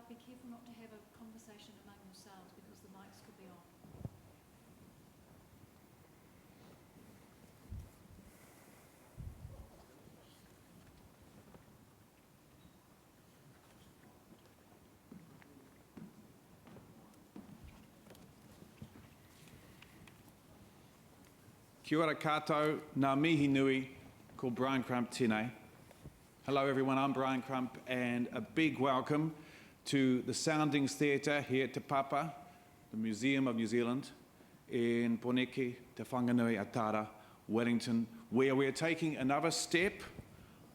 be careful not to have a conversation among yourselves because the mics could be on. Kia ora koutou, ngā mihi nui, ko Bryan Crump tēnei. Hello everyone, I'm Bryan Crump, and a big welcome to the Soundings Theatre here at Te Papa, the Museum of New Zealand, in Poneke, Te Whanganui Atara, Wellington, where we're taking another step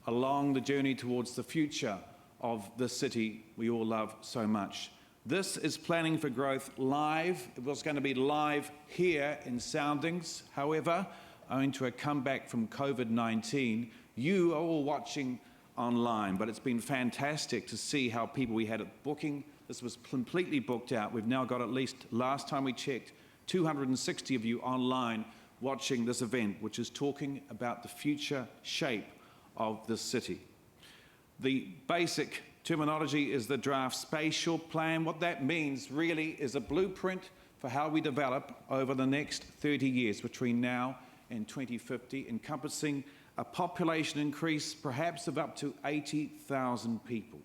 along the journey towards the future of the city we all love so much. This is Planning for Growth live. It was going to be live here in Soundings. However, owing to a comeback from COVID-19, you are all watching online, but it's been fantastic to see how people we had at booking. This was completely booked out. We've now got at least, last time we checked, 260 of you online watching this event, which is talking about the future shape of this city. The basic terminology is the Draft Spatial Plan. What that means really is a blueprint for how we develop over the next 30 years between now and 2050, encompassing a population increase perhaps of up to 80,000 people.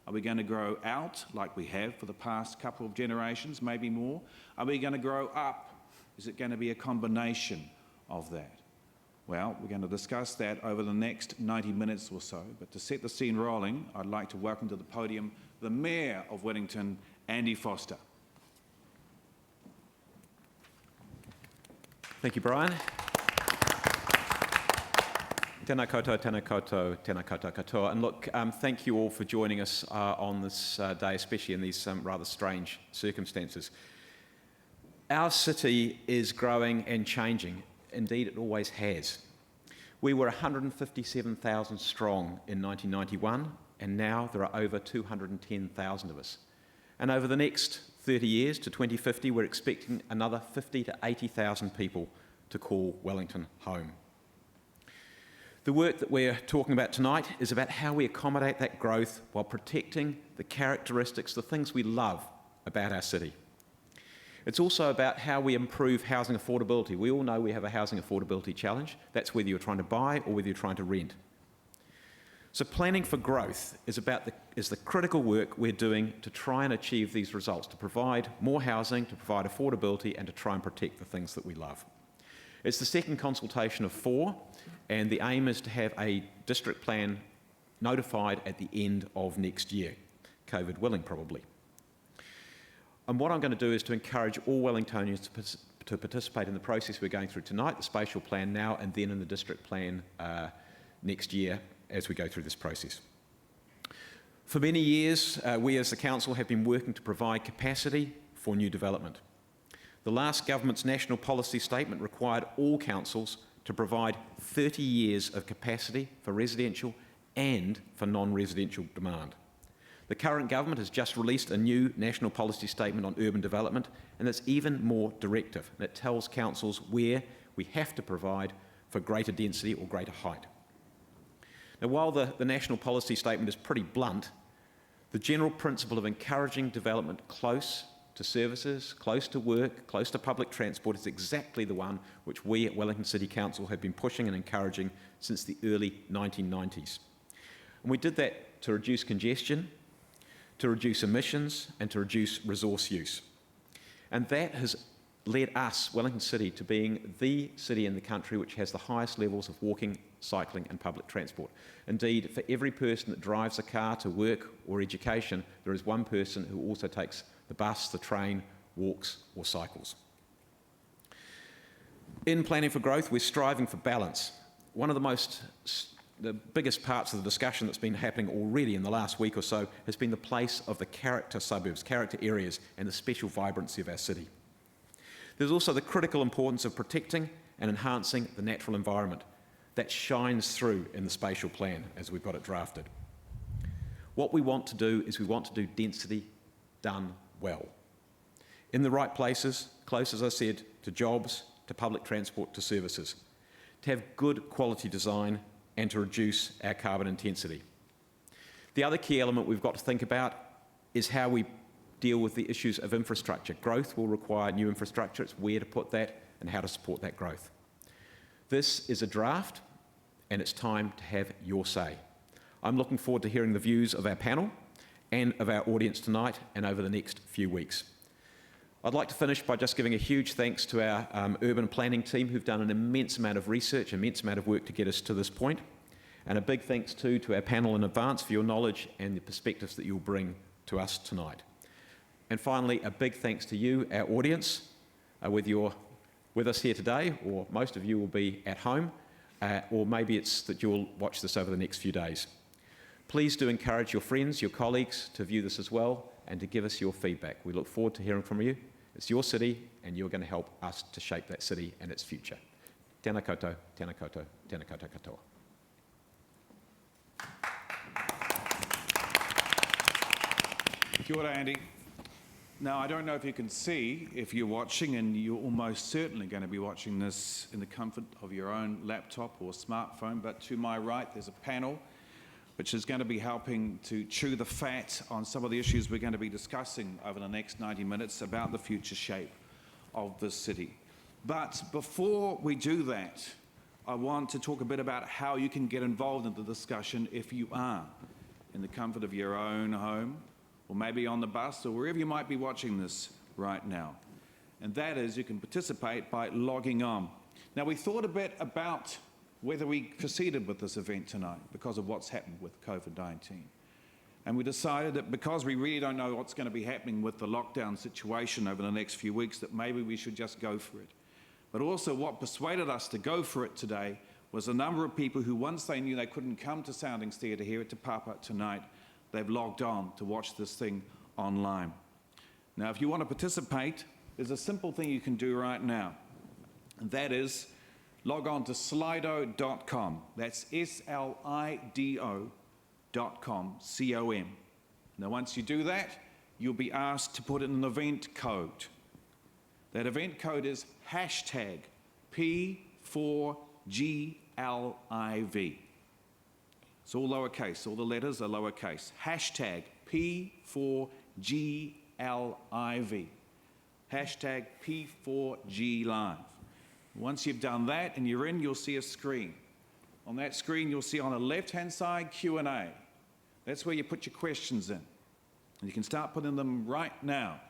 Are we going to grow out like we have for the past couple of generations, maybe more? Are we going to grow up? Is it going to be a combination of that? Well, we're going to discuss that over the next 90 minutes or so, but to set the scene rolling, I'd like to welcome to the podium the Mayor of Wellington, Andy Foster. Thank you, Bryan. Tēnā koutou, tēnā koutou, tēnā koutou katoa. And look, thank you all for joining us on this day, especially in these rather strange circumstances. Our city is growing and changing. Indeed, it always has. We were 157,000 strong in 1991, and now there are over 210,000 of us. And over the next 30 years to 2050, we're expecting another 50 to 80,000 people to call Wellington home. The work that we're talking about tonight is about how we accommodate that growth while protecting the characteristics, the things we love about our city. It's also about how we improve housing affordability. We all know we have a housing affordability challenge. That's whether you're trying to buy or whether you're trying to rent. So planning for growth is the critical work we're doing to try and achieve these results, to provide more housing, to provide affordability, and to try and protect the things that we love. It's the second consultation of 4, and the aim is to have a district plan notified at the end of next year, COVID willing probably. And what I'm going to do is to encourage all Wellingtonians to participate in the process we're going through tonight, the spatial plan now, and then in the district plan next year as we go through this process. For many years, we as the council have been working to provide capacity for new development. The last government's national policy statement required all councils to provide 30 years of capacity for residential and for non-residential demand. The current government has just released a new national policy statement on urban development, and it's even more directive, and it tells councils where we have to provide for greater density or greater height. Now, while the national policy statement is pretty blunt, the general principle of encouraging development close to services, close to work, close to public transport is exactly the one which we at Wellington City Council have been pushing and encouraging since the early 1990s. And we did that to reduce congestion, to reduce emissions, and to reduce resource use. And that has led us, Wellington City, to being the city in the country which has the highest levels of walking, cycling and public transport. Indeed, for every person that drives a car to work or education, there is one person who also takes the bus, the train, walks or cycles. In planning for growth, we're striving for balance. One of the biggest parts of the discussion that's been happening already in the last week or so has been the place of the character suburbs, character areas, and the special vibrancy of our city. There's also the critical importance of protecting and enhancing the natural environment. That shines through in the spatial plan as we've got it drafted. What we want to do is we want to do density done well. In the right places, close, as I said, to jobs, to public transport, to services. To have good quality design and to reduce our carbon intensity. The other key element we've got to think about is how we deal with the issues of infrastructure. Growth will require new infrastructure. It's where to put that and how to support that growth. This is a draft, and it's time to have your say. I'm looking forward to hearing the views of our panel and of our audience tonight and over the next few weeks. I'd like to finish by just giving a huge thanks to our urban planning team, who've done an immense amount of research, immense amount of work to get us to this point. And a big thanks too to our panel in advance for your knowledge and the perspectives that you'll bring to us tonight. And finally, a big thanks to you, our audience, whether you're with us here today, or most of you will be at home, or maybe it's that you'll watch this over the next few days. Please do encourage your friends, your colleagues to view this as well and to give us your feedback. We look forward to hearing from you. It's your city, and you're going to help us to shape that city and its future. Tēnā koutou, tēnā koutou, tēnā koutou katoa. Kia ora, Andy. Now, I don't know if you can see if you're watching, and you're almost certainly going to be watching this in the comfort of your own laptop or smartphone, but to my right there's a panel which is going to be helping to chew the fat on some of the issues we're going to be discussing over the next 90 minutes about the future shape of this city. But before we do that, I want to talk a bit about how you can get involved in the discussion if you are in the comfort of your own home, or maybe on the bus, or wherever you might be watching this right now. And that is, you can participate by logging on. Now, we thought a bit about whether we proceeded with this event tonight because of what's happened with COVID-19. And we decided that because we really don't know what's going to be happening with the lockdown situation over the next few weeks, that maybe we should just go for it. But also what persuaded us to go for it today was a number of people who, once they knew they couldn't come to Soundings Theatre here at Te Papa tonight, they've logged on to watch this thing online. Now, if you want to participate, there's a simple thing you can do right now, and that is log on to slido.com. That's SLIDO.com, C-O-M. Now, once you do that, you'll be asked to put in an event code. That event code is hashtag P4GLIV. It's all lowercase, all the letters are lowercase. Hashtag P4GLIV. Hashtag P4GLive. Once you've done that and you're in, you'll see a screen. On that screen, you'll see on the left-hand side Q&A. That's where you put your questions in. And you can start putting them right now.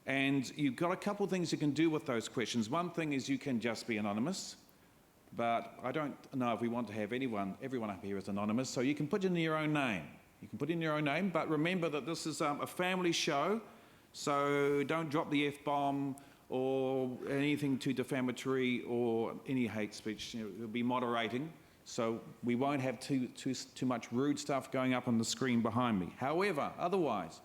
And you've got a couple of things you can do with those questions. One thing is you can just be anonymous, but I don't know if we want to have everyone up here is anonymous, so you can put in your own name. You can put in your own name, but remember that this is a family show, so don't drop the F-bomb or anything too defamatory or any hate speech. We'll be moderating, so we won't have too much rude stuff going up on the screen behind me. However, otherwise,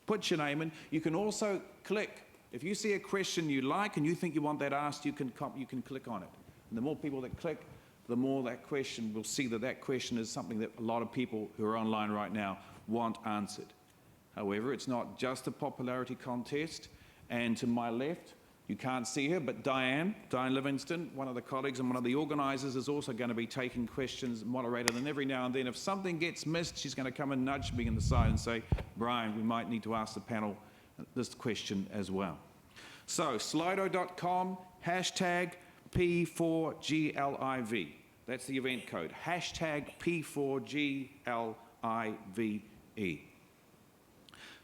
put your name in. You can also click. If you see a question you like and you think you want that asked, you can click on it. And the more people that click, the more that question, we'll see that that question is something that a lot of people who are online right now want answered. However, it's not just a popularity contest. And to my left, you can't see her, but Diane Livingston, one of the colleagues and one of the organisers, is also going to be taking questions moderated. And every now and then, if something gets missed, she's going to come and nudge me in the side and say, Brian, we might need to ask the panel this question as well. So, slido.com, hashtag P4GLIV. That's the event code. Hashtag P4GLIVE.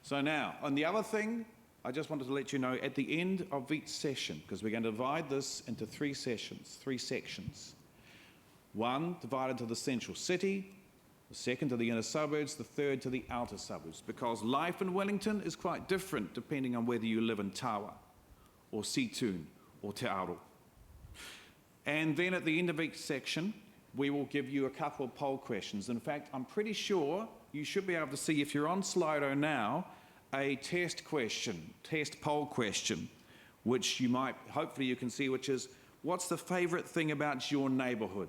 So now, on the other thing, I just wanted to let you know at the end of each session, because we're going to divide this into three sections. One divided to the central city, the second to the inner suburbs, the third to the outer suburbs, because life in Wellington is quite different depending on whether you live in Tawa or Situn or Te Aro. And then at the end of each section, we will give you a couple of poll questions. In fact, I'm pretty sure you should be able to see, if you're on Slido now, a test poll question, which you might, hopefully you can see, which is, what's the favourite thing about your neighbourhood?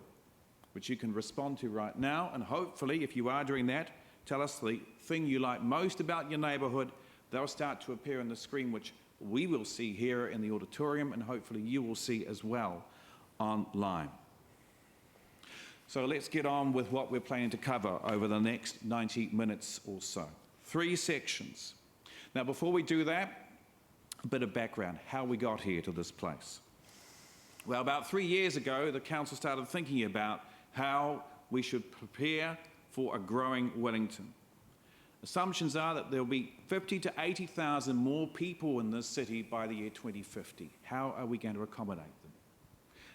Which you can respond to right now, and hopefully, if you are doing that, tell us the thing you like most about your neighbourhood. They'll start to appear on the screen, which we will see here in the auditorium, and hopefully you will see as well online. So let's get on with what we're planning to cover over the next 90 minutes or so. Three sections. Now, before we do that, a bit of background, how we got here to this place. Well, about 3 years ago, the council started thinking about how we should prepare for a growing Wellington. Assumptions are that there will be 50 to 80,000 more people in this city by the year 2050. How are we going to accommodate them?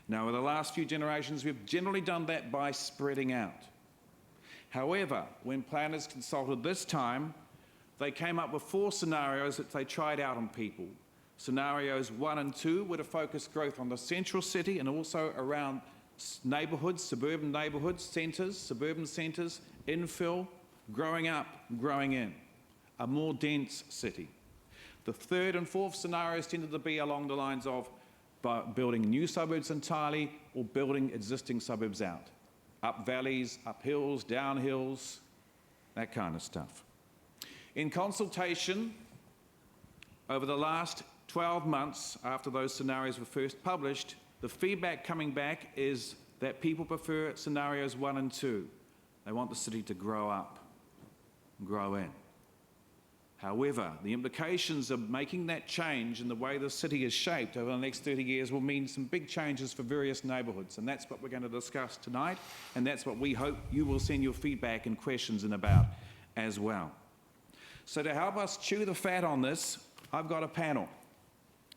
Now, in the last few generations, we've generally done that by spreading out. However, when planners consulted this time, they came up with 4 scenarios that they tried out on people. Scenarios 1 and 2 were to focus growth on the central city and also around neighbourhoods, suburban neighbourhoods, centres, suburban centres, infill, growing up, growing in, a more dense city. The 3rd and 4th scenarios tended to be along the lines of building new suburbs entirely or building existing suburbs out. Up valleys, up hills, down hills, that kind of stuff. In consultation, over the last 12 months after those scenarios were first published, the feedback coming back is that people prefer scenarios 1 and 2. They want the city to grow up, grow in. However, the implications of making that change in the way the city is shaped over the next 30 years will mean some big changes for various neighbourhoods, and that's what we're going to discuss tonight, and that's what we hope you will send your feedback and questions in about as well. So to help us chew the fat on this, I've got a panel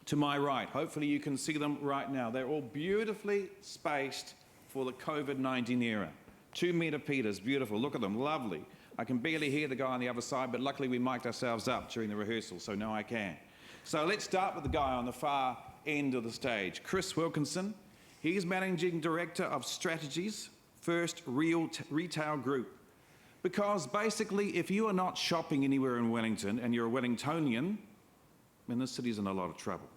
to my right. Hopefully you can see them right now. They're all beautifully spaced for the COVID-19 era. 2 metre Peters, beautiful, look at them, lovely. I can barely hear the guy on the other side, but luckily we mic'd ourselves up during the rehearsal, so now I can. So let's start with the guy on the far end of the stage, Chris Wilkinson. He's Managing Director of Strategies, First Retail Group. Because basically, if you are not shopping anywhere in Wellington and you're a Wellingtonian, then this city's in a lot of trouble.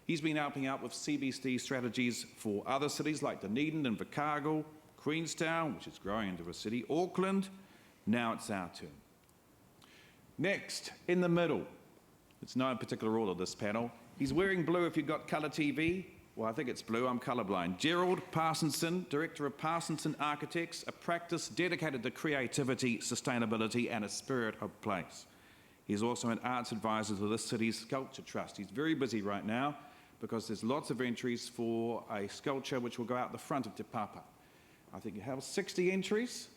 He's been helping out with CBD strategies for other cities like Dunedin and Invercargill, Queenstown, which is growing into a city, Auckland. Now it's our turn. Next, in the middle, it's no particular order, this panel. He's wearing blue if you've got colour TV. Well, I think it's blue, I'm colourblind. Gerald Parsonson, Director of Parsonson Architects, a practice dedicated to creativity, sustainability and a spirit of place. He's also an arts advisor to this city's Sculpture Trust. He's very busy right now because there's lots of entries for a sculpture which will go out the front of Te Papa. I think you have 60 entries,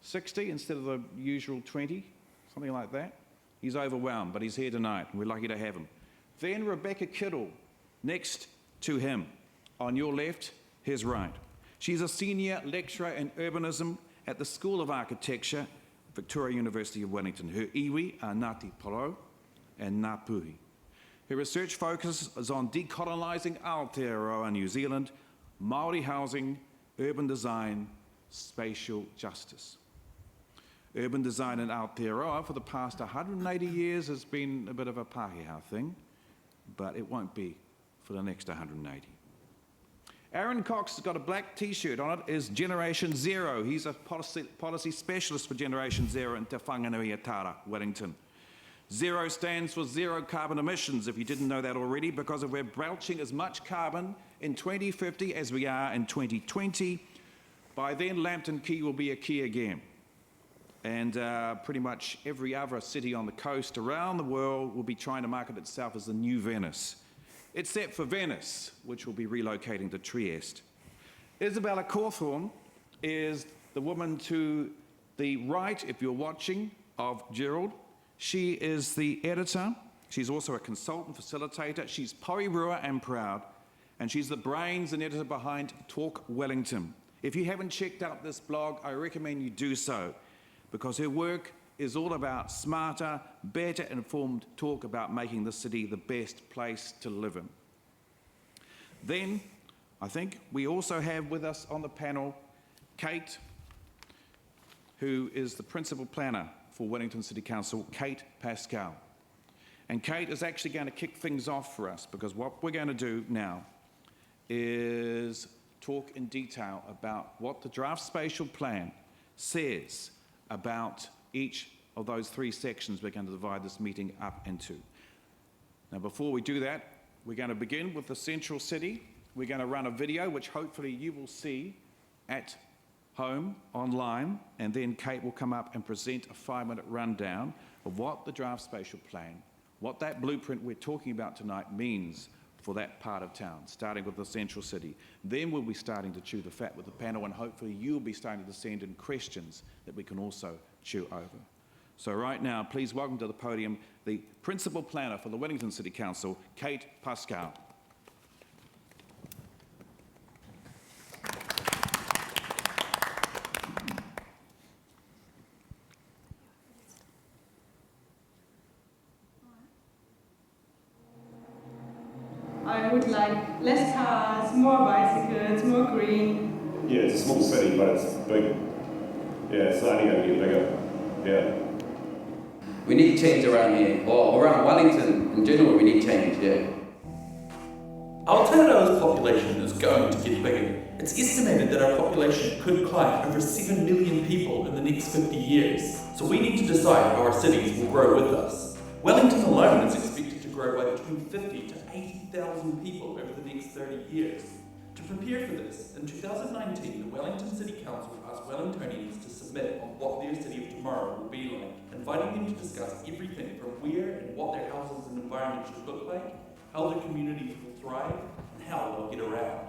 60 instead of the usual 20, something like that. He's overwhelmed, but he's here tonight and we're lucky to have him. Then Rebecca Kiddle, next to him, on your left, his right. She's a senior lecturer in urbanism at the School of Architecture, Victoria University of Wellington. Her iwi are Ngāti Porou and Ngāpuhi. Her research focuses on decolonising Aotearoa New Zealand, Māori housing, urban design, spatial justice. Urban design in Aotearoa for the past 180 years has been a bit of a Pākehā thing, but it won't be for the next 180. Arron Cox has got a black t-shirt on it, is Generation Zero. He's a policy specialist for Generation Zero in Te Whanganui-a-Tara, Wellington. Zero stands for zero carbon emissions, if you didn't know that already, because if we're belching as much carbon in 2050 as we are in 2020, by then Lambton Quay will be a quay again. And pretty much every other city on the coast around the world will be trying to market itself as the new Venice, except for Venice, which will be relocating to Trieste. Isabella Cawthorn is the woman to the right, if you're watching, of Gerald. She is the editor. She's also a consultant facilitator. She's Porirua and proud, and she's the brains and editor behind Talk Wellington. If you haven't checked out this blog, I recommend you do so, because her work is all about smarter, better informed talk about making the city the best place to live in. Then, I think we also have with us on the panel Kate, who is the principal planner for Wellington City Council, Kate Pascall. And Kate is actually going to kick things off for us, because what we're going to do now is talk in detail about what the Draft Spatial Plan says about each of those 3 sections we're going to divide this meeting up into. Now, before we do that, we're going to begin with the central city. We're going to run a video, which hopefully you will see at home, online, and then Kate will come up and present a 5-minute rundown of what the Draft Spatial Plan what that blueprint we're talking about tonight means for that part of town, starting with the central city. Then we'll be starting to chew the fat with the panel, and hopefully you'll be starting to send in questions that we can also chew over. So right now, please welcome to the podium the Principal Planner for the Wellington City Council, Kate Pascall. I would like less cars, more bicycles, more green. Yeah, it's a small city, but it's big. Yeah, it's only going to get bigger. Yeah. We need change around here, or around Wellington in general, we need change, yeah. Aotearoa's population is going to get bigger. It's estimated that our population could climb over 7 million people in the next 50 years. So we need to decide how our cities will grow with us. Wellington alone is expected to grow by between 50 to 80,000 people over the next 30 years. To prepare for this, in 2019, the Wellington City Council asked Wellingtonians to submit on what their city of tomorrow will be like, inviting them to discuss everything from where and what their houses and environment should look like, how their communities will thrive, and how they'll get around.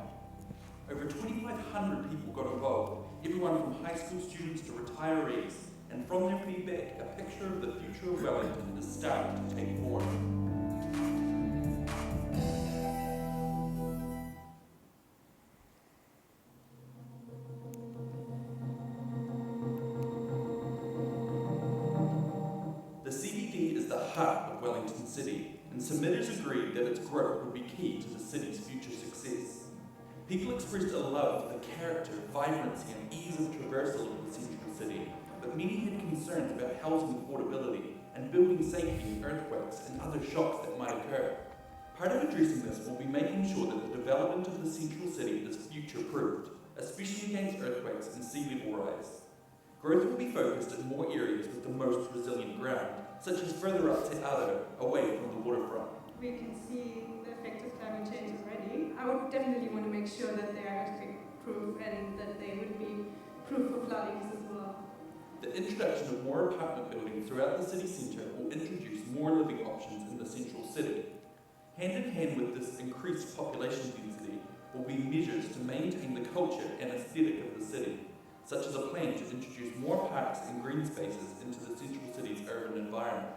Over 2,500 people got involved, everyone from high school students to retirees, and from their feedback, a picture of the future of Wellington is starting to take form. The CBD is the heart of Wellington City, and submitters agreed that its growth would be key to the city's future success. People expressed a love for the character, vibrancy, and ease of traversal of the central city, but many had concerns about housing affordability and building safety, earthquakes, and other shocks that might occur. Part of addressing this will be making sure that the development of the central city is future-proofed, especially against earthquakes and sea level rise. Growth will be focused in more areas with the most resilient ground, such as further up to Arron, away from the waterfront. We can see the effects of climate change already. I would definitely want to make sure that they are earthquake-proof and that they would be proof for floodings as well. The introduction of more apartment buildings throughout the city centre will introduce more living options in the central city. Hand in hand with this increased population density will be measures to maintain the culture and aesthetic of the city, such as a plan to introduce more parks and green spaces into the central city's urban environment.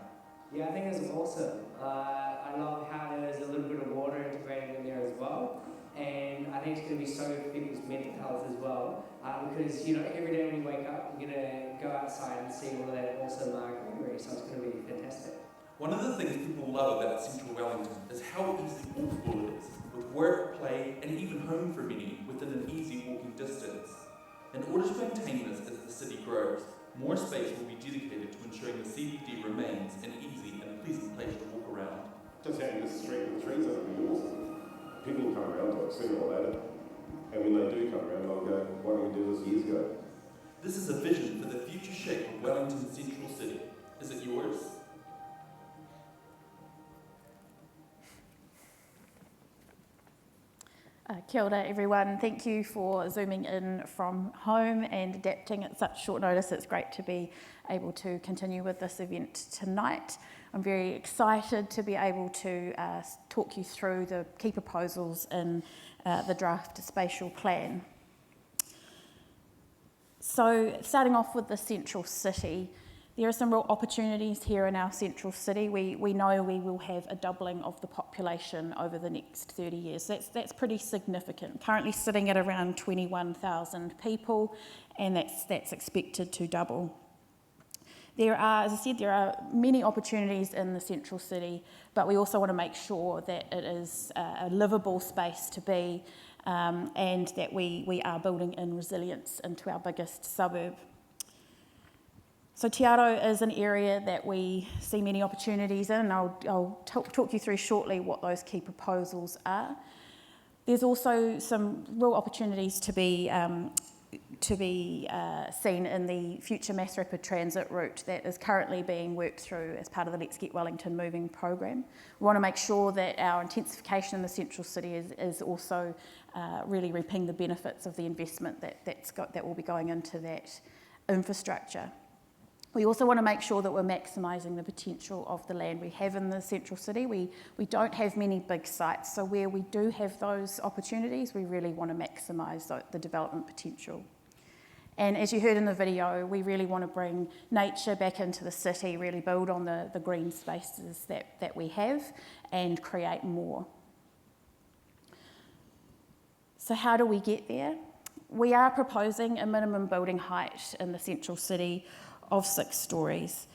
Yeah, I think it's awesome. I love how there's a little bit of water integrated in there as well. And I think it's going to be so good for people's mental health as well. Because, you know, every day when you wake up, you're going to go outside and see all of that awesome greenery. So it's going to be fantastic. One of the things people love about central Wellington is how easily walkable it is, with work, play, and even home for many within an easy walking distance. In order to maintain this as the city grows, more space will be dedicated to ensuring the CBD remains an easy and pleasant place to walk around. Just having this street with trees on it would be awesome. People will come around to it sooner or later. And when they do come around, they'll go, why didn't we do this years ago? This is a vision for the future shape of Wellington's central city. Is it yours? Kia ora everyone, thank you for zooming in from home and adapting at such short notice. It's great to be able to continue with this event tonight. I'm very excited to be able to talk you through the key proposals in the Draft Spatial Plan. So starting off with the central city, there are some real opportunities here in our central city. We know we will have a doubling of the population over the next 30 years. That's pretty significant. Currently sitting at around 21,000 people, and that's expected to double. There are, as I said, there are many opportunities in the central city, but we also want to make sure that it is a livable space to be, and that we are building in resilience into our biggest suburb. So Te Aro is an area that we see many opportunities in, and I'll talk you through shortly what those key proposals are. There's also some real opportunities to be seen in the future mass rapid transit route that is currently being worked through as part of the Let's Get Wellington Moving program. We want to make sure that our intensification in the central city is also really reaping the benefits of the investment that will be going into that infrastructure. We also want to make sure that we're maximising the potential of the land we have in the central city. We don't have many big sites, so where we do have those opportunities, we really want to maximise the development potential. And as you heard in the video, we really want to bring nature back into the city, really build on the green spaces that we have and create more. So how do we get there? We are proposing a minimum building height in the central city of 6 stories.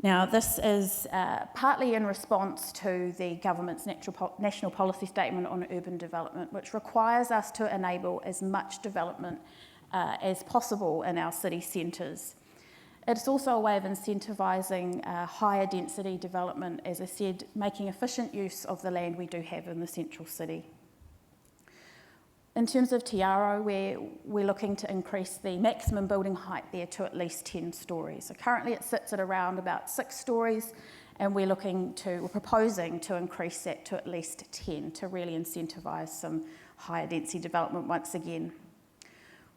Now, this is partly in response to the government's national policy statement on urban development, which requires us to enable as much development as possible in our city centres. It's also a way of incentivising higher density development, as I said, making efficient use of the land we do have in the central city. In terms of Te Aro, we're looking to increase the maximum building height there to at least 10 stories. So currently it sits at around about 6 stories, and we're proposing to increase that to at least 10 to really incentivise some higher density development once again.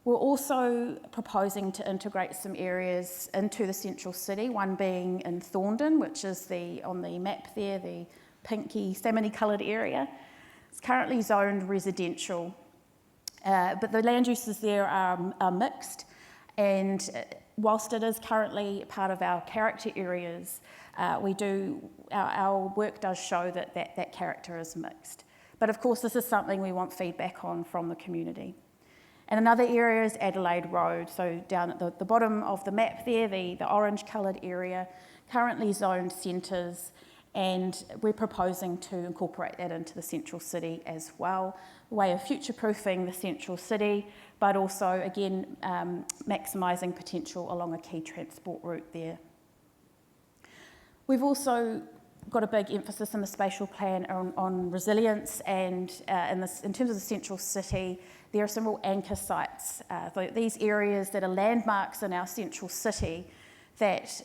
We're also proposing to integrate some areas into the central city, one being in Thorndon, which is on the map there, the pinky salmon coloured area. It's currently zoned residential. But the land uses there are mixed, and whilst it is currently part of our character areas, our work does show that character is mixed. But of course, this is something we want feedback on from the community. And another area is Adelaide Road, so down at the bottom of the map there, the orange coloured area, currently zoned centres, and we're proposing to incorporate that into the central city as well, a way of future-proofing the central city, but also, again, maximising potential along a key transport route there. We've also got a big emphasis in the spatial plan on resilience, and in terms of the central city, there are some real anchor sites. These areas that are landmarks in our central city that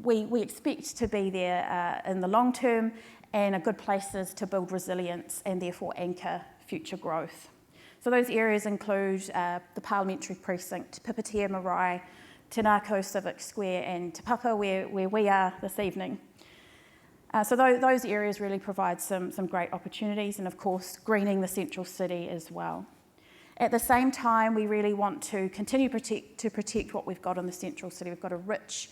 we expect to be there in the long term and are good places to build resilience and therefore anchor future growth. So those areas include the Parliamentary Precinct, Pipitea Marae, Tinako Civic Square and Te Papa, where we are this evening. So those areas really provide some great opportunities, and of course greening the central city as well. At the same time, we really want to continue to protect what we've got in the central city. We've got a rich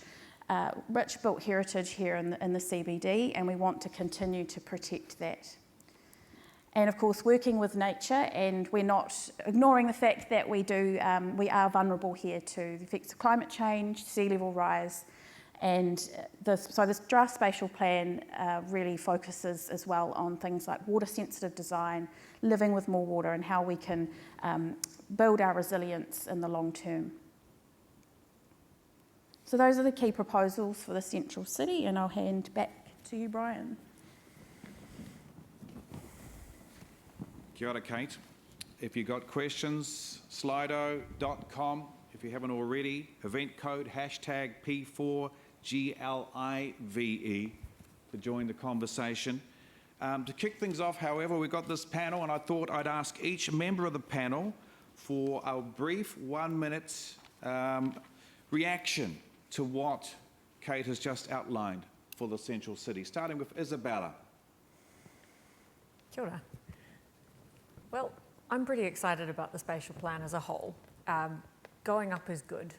built heritage here in the CBD, and we want to continue to protect that. And of course, working with nature, and we're not ignoring the fact that we are vulnerable here to the effects of climate change, sea level rise, and so this draft spatial plan really focuses as well on things like water-sensitive design, living with more water, and how we can build our resilience in the long term. So those are the key proposals for the central city, and I'll hand back to you, Brian. Kia ora, Kate. If you've got questions, slido.com. If you haven't already, event code #P4GLIVE to join the conversation. To kick things off, however, we've got this panel, and I thought I'd ask each member of the panel for a brief 1-minute reaction to what Kate has just outlined for the central city, starting with Isabella. Kia ora. Well, I'm pretty excited about the spatial plan as a whole. Going up is good.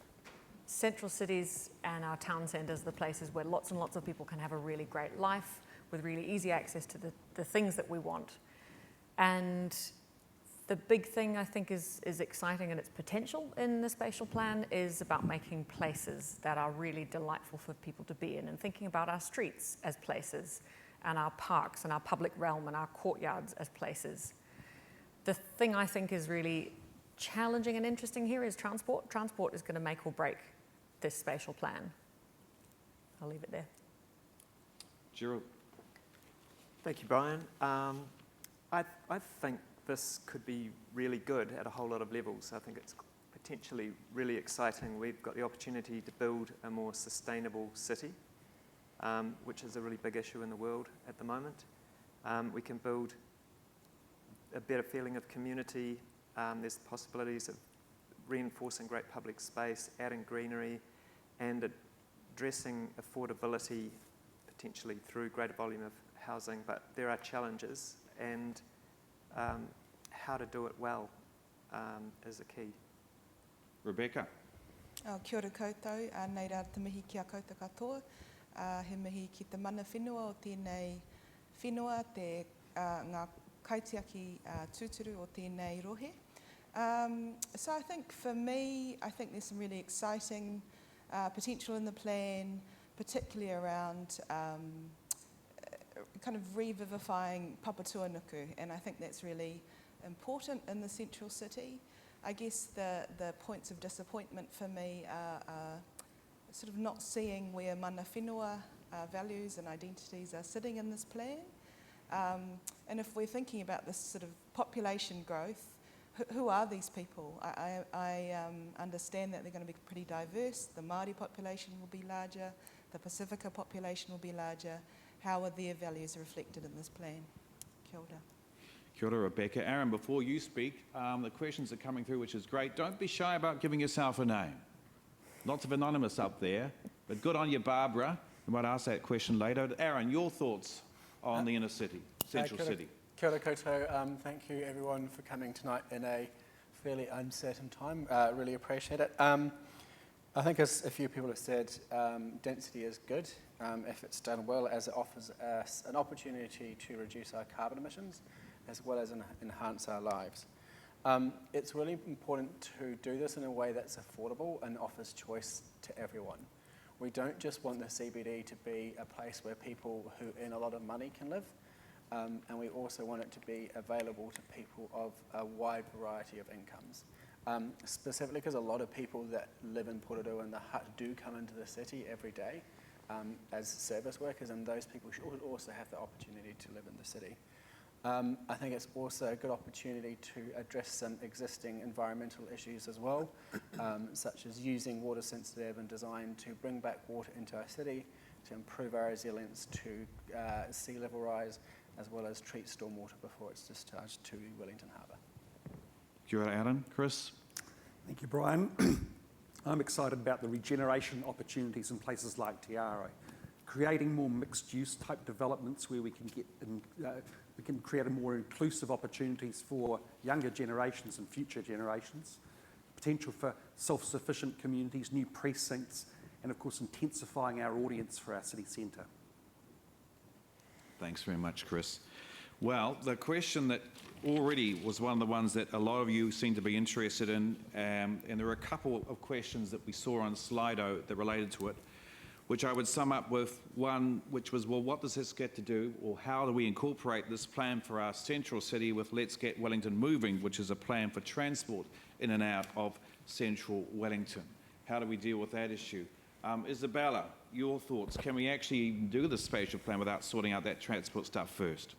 Central cities and our town centres are the places where lots and lots of people can have a really great life with really easy access to the things that we want. And the big thing I think is exciting in its potential in the spatial plan is about making places that are really delightful for people to be in, and thinking about our streets as places, and our parks and our public realm and our courtyards as places. The thing I think is really challenging and interesting here is transport. Transport is going to make or break this spatial plan. I'll leave it there. Gerald. Thank you, Brian. I think this could be really good at a whole lot of levels. I think it's potentially really exciting. We've got the opportunity to build a more sustainable city, which is a really big issue in the world at the moment. We can build a better feeling of community. There's possibilities of reinforcing great public space, adding greenery, and addressing affordability potentially through greater volume of housing, but there are challenges, and how to do it well is a key. Rebecca. Kia ora koutou, nei rā te mihi kia koutou katoa. He mihi ki te mana whenua o tēnei whenua, ngā kaitiaki tūturu o tēnei rohe. So I think for me, I think there's some really exciting potential in the plan, particularly around kind of revivifying Papatūānuku, and I think that's really important in the central city. I guess the points of disappointment for me are sort of not seeing where mana whenua values and identities are sitting in this plan. And if we're thinking about this sort of population growth, who are these people? I understand that they're going to be pretty diverse. The Māori population will be larger, the Pacifica population will be larger. How are their values reflected in this plan? Kia ora. Kia ora, Rebecca. Arron, before you speak, the questions are coming through, which is great. Don't be shy about giving yourself a name. Lots of anonymous up there, but good on you, Barbara. We might ask that question later. Arron, your thoughts on the inner city, central city? Kia ora koutou. Thank you, everyone, for coming tonight in a fairly uncertain time. Really appreciate it. I think, as a few people have said, density is good if it's done well, as it offers us an opportunity to reduce our carbon emissions as well as enhance our lives. It's really important to do this in a way that's affordable and offers choice to everyone. We don't just want the CBD to be a place where people who earn a lot of money can live, and we also want it to be available to people of a wide variety of incomes. Specifically because a lot of people that live in Pororo and the hut do come into the city every day as service workers, and those people should also have the opportunity to live in the city. I think it's also a good opportunity to address some existing environmental issues as well, such as using water sensitive and design to bring back water into our city, to improve our resilience to sea level rise, as well as treat stormwater before it's discharged to Wellington Harbour. Kia ora, Arron. Chris? Thank you, Brian. I'm excited about the regeneration opportunities in places like Te Aro, creating more mixed-use type developments where we can get we can create a more inclusive opportunities for younger generations and future generations, potential for self-sufficient communities, new precincts, and of course intensifying our audience for our city centre. Thanks very much, Chris. Well, the question that already was one of the ones that a lot of you seem to be interested in, and there were a couple of questions that we saw on Slido that related to it, which I would sum up with one, which was, well, what does this get to do, or how do we incorporate this plan for our central city with Let's Get Wellington Moving, which is a plan for transport in and out of central Wellington? How do we deal with that issue? Isabella, your thoughts. Can we actually do the spatial plan without sorting out that transport stuff first?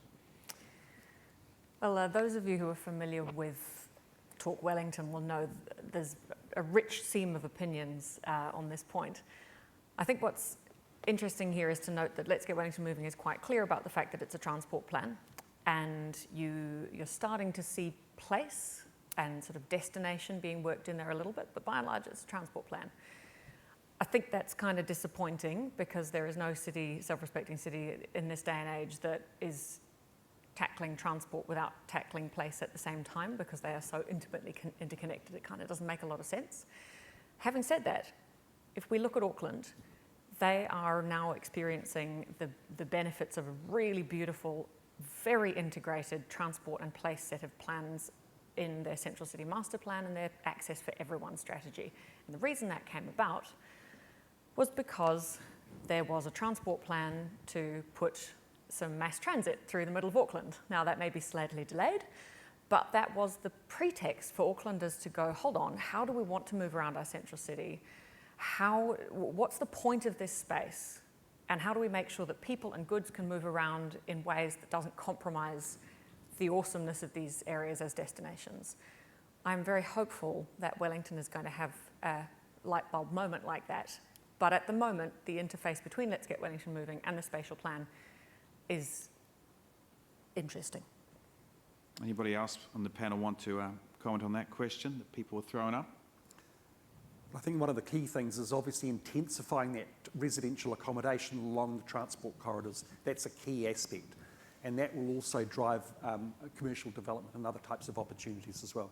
Well, those of you who are familiar with Talk Wellington will know there's a rich seam of opinions on this point. I think what's interesting here is to note that Let's Get Wellington Moving is quite clear about the fact that it's a transport plan, and you're starting to see place and sort of destination being worked in there a little bit, but by and large it's a transport plan. I think that's kind of disappointing because there is no city, self-respecting city in this day and age that is tackling transport without tackling place at the same time, because they are so intimately interconnected. It kind of doesn't make a lot of sense. Having said that, if we look at Auckland, they are now experiencing the benefits of a really beautiful, very integrated transport and place set of plans in their Central City Master Plan and their Access for Everyone strategy. And the reason that came about was because there was a transport plan to put some mass transit through the middle of Auckland. Now that may be slightly delayed, but that was the pretext for Aucklanders to go, hold on, how do we want to move around our central city? What's the point of this space? And how do we make sure that people and goods can move around in ways that doesn't compromise the awesomeness of these areas as destinations? I'm very hopeful that Wellington is going to have a light bulb moment like that. But at the moment, the interface between Let's Get Wellington Moving and the spatial plan is interesting. Anybody else on the panel want to comment on that question that people were throwing up? I think one of the key things is obviously intensifying that residential accommodation along the transport corridors. That's a key aspect, and that will also drive commercial development and other types of opportunities as well.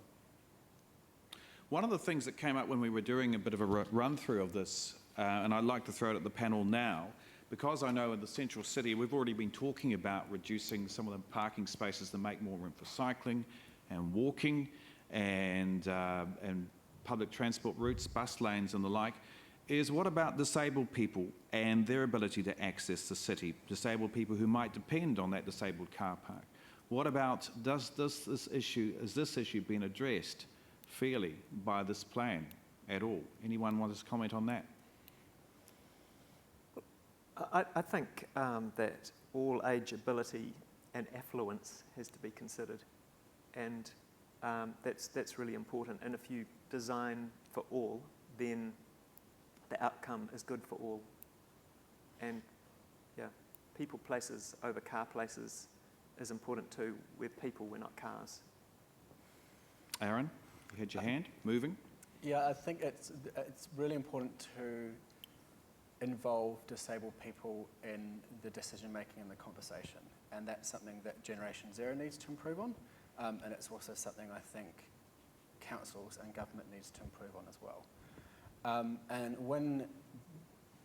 One of the things that came up when we were doing a bit of a run-through of this, and I'd like to throw it at the panel now, because I know in the central city we've already been talking about reducing some of the parking spaces to make more room for cycling and walking and public transport routes, bus lanes and the like, is what about disabled people and their ability to access the city, disabled people who might depend on that disabled car park? What about, has this issue been addressed fairly by this plan at all? Anyone want to comment on that? I think that all age, ability and affluence has to be considered, and that's really important. And if you design for all, then the outcome is good for all. And yeah, people places over car places is important too. We're people, we're not cars. Arron, you had your hand moving. Yeah, I think it's really important to involve disabled people in the decision making and the conversation, and that's something that Generation Zero needs to improve on, and it's also something I think councils and government needs to improve on as well. And when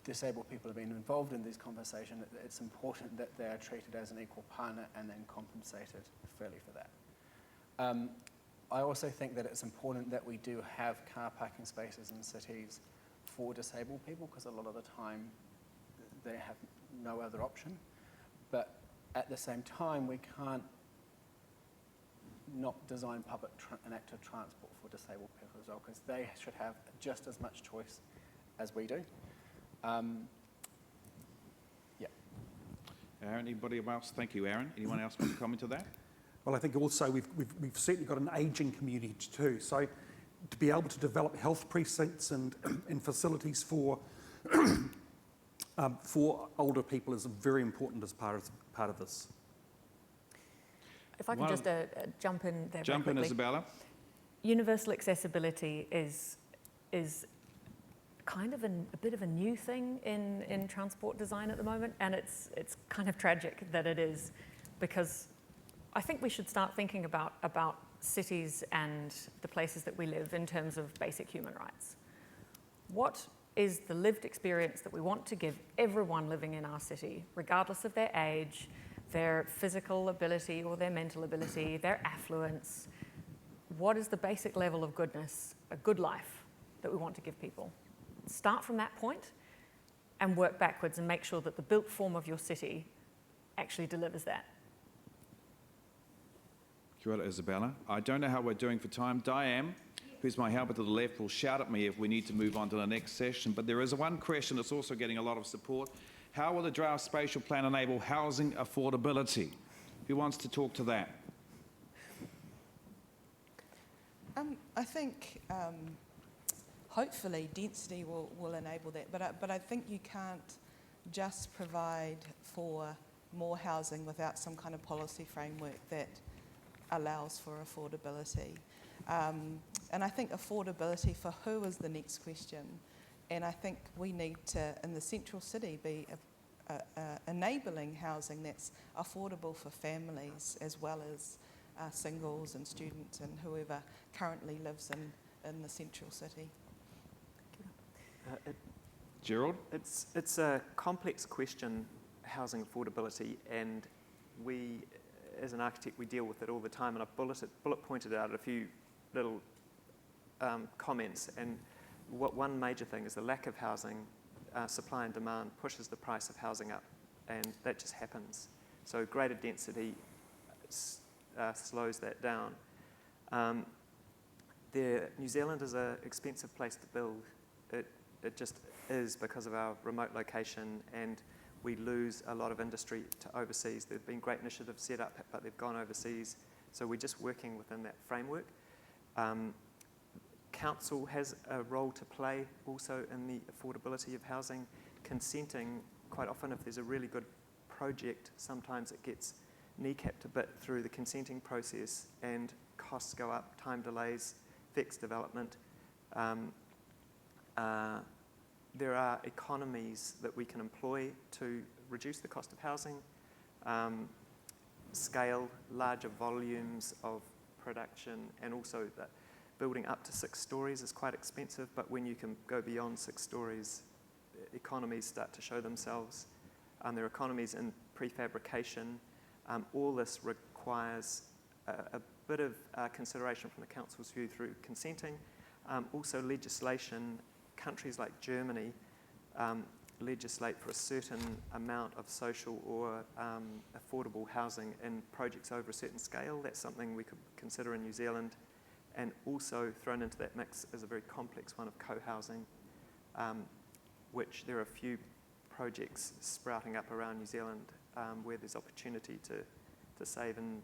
disabled people have been involved in these conversations, it's important that they are treated as an equal partner and then compensated fairly for that. I also think that it's important that we do have car parking spaces in cities for disabled people, because a lot of the time they have no other option. But at the same time, we can't not design public and active transport for disabled people as well, because they should have just as much choice as we do. Yeah. Arron, anybody else? Thank you, Arron. Anyone else want to comment to that? Well, I think also we've certainly got an ageing community too. So to be able to develop health precincts and facilities for older people is very important as part of this. If I could just jump in there. Jump in, Isabella. Universal accessibility is kind of a bit of a new thing in transport design at the moment, and it's kind of tragic that it is, because I think we should start thinking about cities and the places that we live in terms of basic human rights. What is the lived experience that we want to give everyone living in our city, regardless of their age, their physical ability or their mental ability, their affluence? What is the basic level of goodness, a good life, that we want to give people? Start from that point and work backwards and make sure that the built form of your city actually delivers that. Kia ora, Isabella. I don't know how we're doing for time. Diane, who's my helper to the left, will shout at me if we need to move on to the next session. But there is one question that's also getting a lot of support. How will the Draft Spatial Plan enable housing affordability? Who wants to talk to that? I think hopefully density will enable that, but I think you can't just provide for more housing without some kind of policy framework that allows for affordability. And I think affordability for who is the next question. And I think we need to, in the central city, be enabling housing that's affordable for families as well as singles and students and whoever currently lives in the central city. Gerald? It's a complex question, housing affordability, and we, as an architect, we deal with it all the time, and I've bullet pointed out a few little comments, and one major thing is the lack of housing, supply and demand pushes the price of housing up, and that just happens. So greater density slows that down. New Zealand is an expensive place to build. It just is because of our remote location, and we lose a lot of industry to overseas. There have been great initiatives set up, but they've gone overseas. So we're just working within that framework. Council has a role to play also in the affordability of housing. Consenting, quite often if there's a really good project, sometimes it gets kneecapped a bit through the consenting process and costs go up, time delays, affects development. there are economies that we can employ to reduce the cost of housing, scale, larger volumes of production, and also that building up to 6 stories is quite expensive, but when you can go beyond 6 stories, economies start to show themselves. There are economies in prefabrication. All this requires a bit of consideration from the council's view through consenting. Also legislation, countries like Germany legislate for a certain amount of social or affordable housing in projects over a certain scale. That's something we could consider in New Zealand. And also thrown into that mix is a very complex one of co-housing, which there are a few projects sprouting up around New Zealand where there's opportunity to save in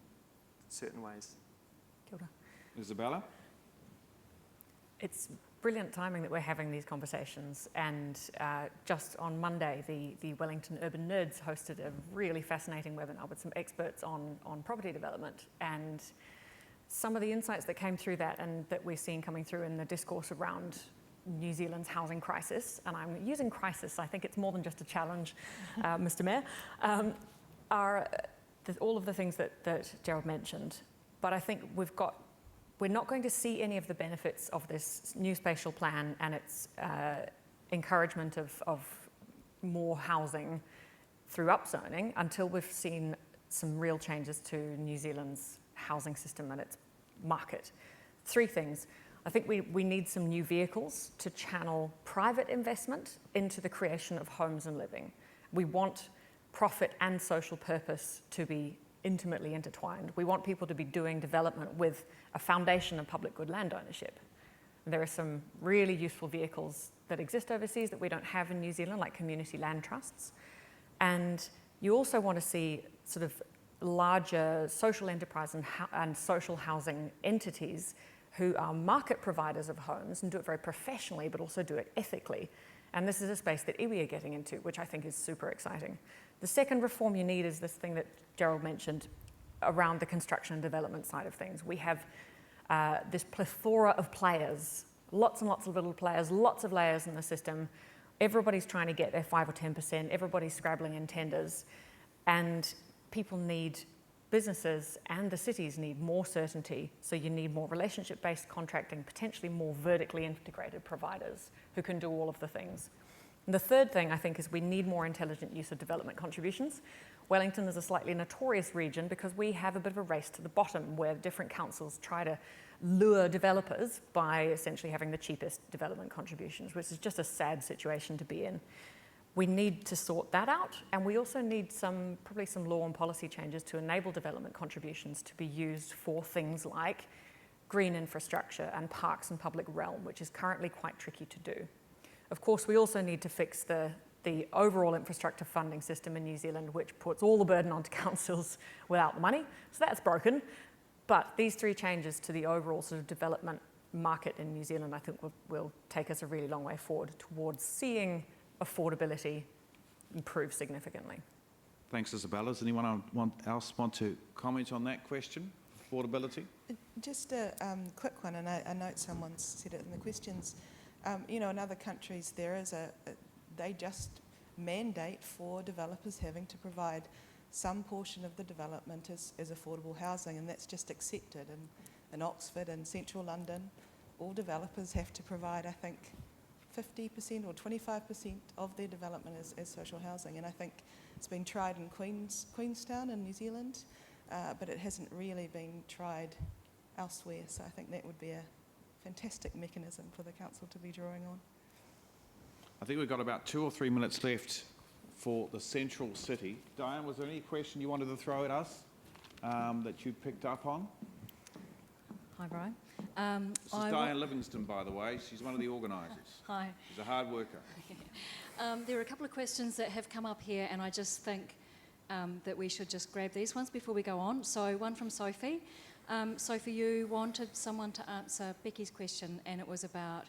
certain ways. Kia ora. Isabella? It's brilliant timing that we're having these conversations, and just on Monday the Wellington Urban Nerds hosted a really fascinating webinar with some experts on property development, and some of the insights that came through that and that we're seeing coming through in the discourse around New Zealand's housing crisis, and I'm using crisis, I think it's more than just a challenge, Mr. Mayor, are all of the things that Gerald mentioned. But I think we're not going to see any of the benefits of this new spatial plan and its encouragement of more housing through upzoning until we've seen some real changes to New Zealand's housing system and its market. 3 things. I think we need some new vehicles to channel private investment into the creation of homes and living. We want profit and social purpose to be intimately intertwined. We want people to be doing development with a foundation of public good land ownership. There are some really useful vehicles that exist overseas that we don't have in New Zealand, like community land trusts. And you also want to see sort of larger social enterprise and social housing entities who are market providers of homes and do it very professionally, but also do it ethically. And this is a space that iwi are getting into, which I think is super exciting. The second reform you need is this thing that Gerald mentioned around the construction and development side of things. We have this plethora of players, lots and lots of little players, lots of layers in the system. Everybody's trying to get their 5 or 10%, everybody's scrabbling in tenders, and people need, businesses and the cities need more certainty, so you need more relationship-based contracting, potentially more vertically integrated providers who can do all of the things. And the third thing, I think, is we need more intelligent use of development contributions. Wellington is a slightly notorious region because we have a bit of a race to the bottom where different councils try to lure developers by essentially having the cheapest development contributions, which is just a sad situation to be in. We need to sort that out, and we also need probably some law and policy changes to enable development contributions to be used for things like green infrastructure and parks and public realm, which is currently quite tricky to do. Of course, we also need to fix the overall infrastructure funding system in New Zealand, which puts all the burden onto councils without the money, so that's broken. But these 3 changes to the overall sort of development market in New Zealand, I think will take us a really long way forward towards seeing affordability improve significantly. Thanks, Isabella. Does anyone else want to comment on that question, affordability? Just a quick one, and I note someone said it in the questions. You know, in other countries there is they just mandate for developers having to provide some portion of the development as affordable housing, and that's just accepted. In Oxford and central London, all developers have to provide, I think, 50% or 25% of their development as social housing, and I think it's been tried in Queenstown in New Zealand, but it hasn't really been tried elsewhere, so I think that would be a fantastic mechanism for the council to be drawing on. I think we've got about 2 or 3 minutes left for the central city. Diane, was there any question you wanted to throw at us that you picked up on? Hi, Brian. This is Diane Livingston, by the way. She's one of the organisers. Hi. She's a hard worker. There are a couple of questions that have come up here, and I just think that we should just grab these ones before we go on. So one from Sophie. Sophie, you wanted someone to answer Becky's question, and it was about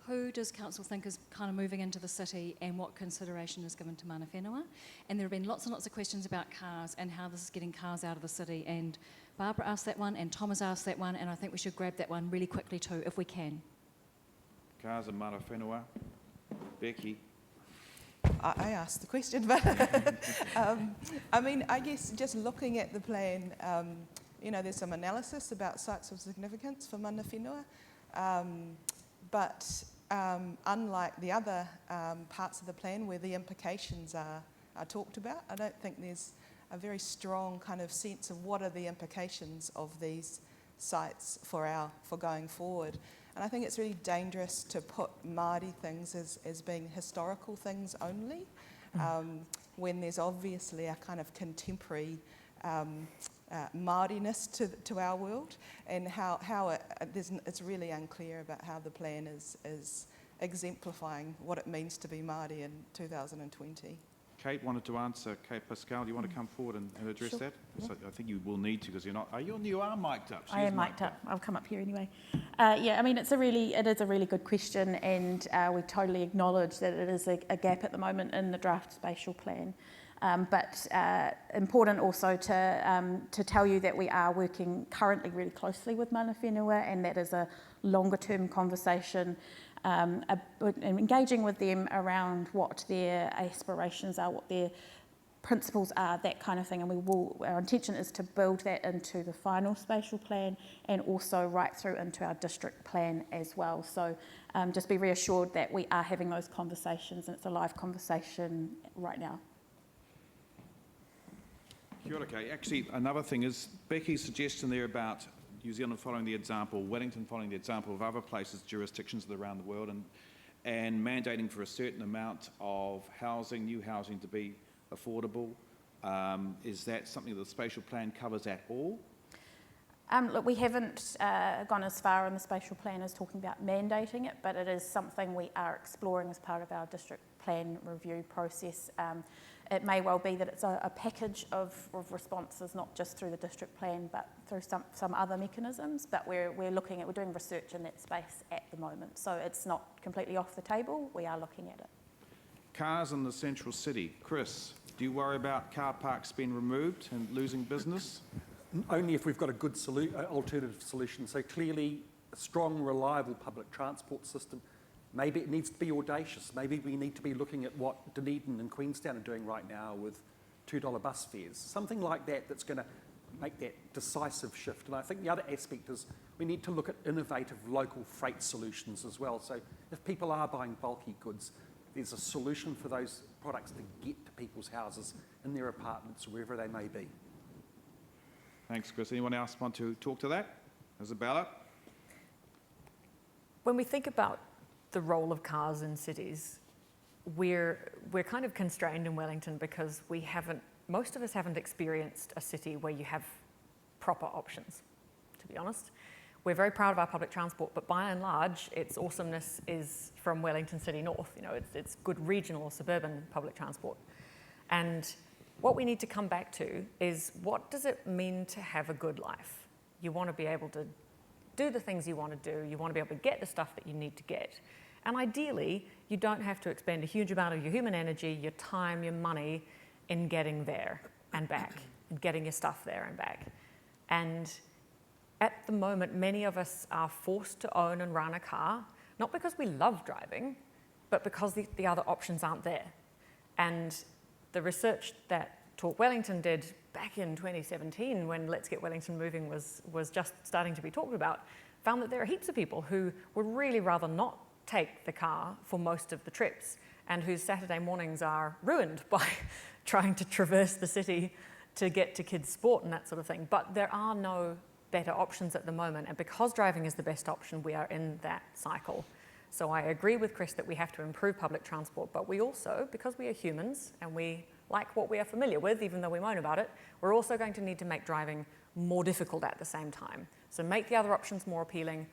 who does council think is kind of moving into the city and what consideration is given to mana whenua. And there have been lots and lots of questions about cars and how this is getting cars out of the city. And Barbara asked that one and Tom has asked that one, and I think we should grab that one really quickly too, if we can. Cars and mana whenua. Becky. I asked the question, but I mean, I guess just looking at the plan, you know, there's some analysis about sites of significance for mana whenua, but unlike the other parts of the plan where the implications are talked about, I don't think there's a very strong kind of sense of what are the implications of these sites for going forward. And I think it's really dangerous to put Māori things as being historical things only, when there's obviously a kind of contemporary Māoriness to our world, and how it's really unclear about how the plan is exemplifying what it means to be Māori in 2020. Kate wanted to answer. Kate Pascall, do you want to come forward and address Sure. that? So I think you will need to, because you're not. You are mic'd up. I am mic'd up. I'll come up here anyway. Yeah, I mean, it is a really good question, and we totally acknowledge that it is a gap at the moment in the draft spatial plan. But important also to tell you that we are working currently really closely with mana whenua, and that is a longer term conversation, and engaging with them around what their aspirations are, what their principles are, that kind of thing. And our intention is to build that into the final spatial plan and also right through into our district plan as well. So just be reassured that we are having those conversations, and it's a live conversation right now. Kia ora, Kate. Actually, another thing is Becky's suggestion there about New Zealand following the example, Wellington following the example of other places, jurisdictions around the world, and mandating for a certain amount of housing, new housing, to be affordable. Is that something that the spatial plan covers at all? Look, we haven't gone as far in the spatial plan as talking about mandating it, but it is something we are exploring as part of our district plan review process. It may well be that it's a package of responses, not just through the district plan, but through some other mechanisms. But we're doing research in that space at the moment. So it's not completely off the table. We are looking at it. Cars in the central city. Chris, do you worry about car parks being removed and losing business? Only if we've got a good alternative solution. So clearly, a strong, reliable public transport system. Maybe it needs to be audacious. Maybe we need to be looking at what Dunedin and Queenstown are doing right now with $2 bus fares. Something like that that's going to make that decisive shift. And I think the other aspect is we need to look at innovative local freight solutions as well. So if people are buying bulky goods, there's a solution for those products to get to people's houses, in their apartments, wherever they may be. Thanks, Chris. Anyone else want to talk to that? Isabella? When we think about the role of cars in cities, we're kind of constrained in Wellington because most of us haven't experienced a city where you have proper options, to be honest. We're very proud of our public transport, but by and large, its awesomeness is from Wellington City North. You know, it's good regional or suburban public transport. And what we need to come back to is, what does it mean to have a good life? You want to be able to do the things you want to do. You want to be able to get the stuff that you need to get. And ideally, you don't have to expend a huge amount of your human energy, your time, your money in getting there and back, and getting your stuff there and back. And at the moment, many of us are forced to own and run a car, not because we love driving, but because the other options aren't there. And the research that Talk Wellington did back in 2017, when Let's Get Wellington Moving was just starting to be talked about, found that there are heaps of people who would really rather not take the car for most of the trips, and whose Saturday mornings are ruined by trying to traverse the city to get to kids' sport and that sort of thing. But there are no better options at the moment, and because driving is the best option, we are in that cycle. So I agree with Chris that we have to improve public transport, but we also, because we are humans and we like what we are familiar with, even though we moan about it, we're also going to need to make driving more difficult at the same time. So make the other options more appealing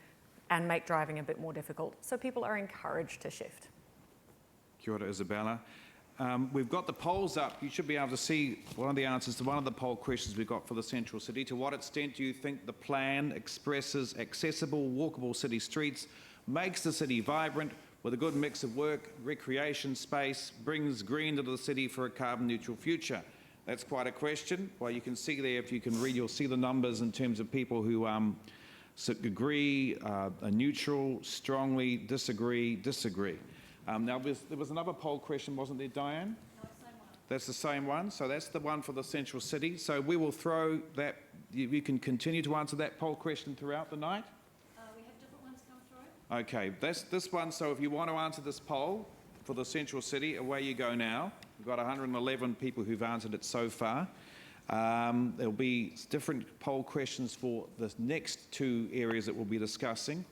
and make driving a bit more difficult, so people are encouraged to shift. Kia ora, Isabella. We've got the polls up. You should be able to see one of the answers to one of the poll questions we've got for the central city. To what extent do you think the plan expresses accessible, walkable city streets, makes the city vibrant with a good mix of work, recreation space, brings green to the city for a carbon neutral future? That's quite a question. Well, you can see there, if you can read, you'll see the numbers in terms of people who agree, a neutral, strongly, disagree, disagree. Now, there was another poll question, wasn't there, Diane? No, same one. That's the same one. So that's the one for the central city. So we will throw that. You can continue to answer that poll question throughout the night. We have different ones come through. Okay, that's this one. So if you want to answer this poll for the central city, away you go now. We've got 111 people who've answered it so far. There'll be different poll questions for the next two areas that we'll be discussing,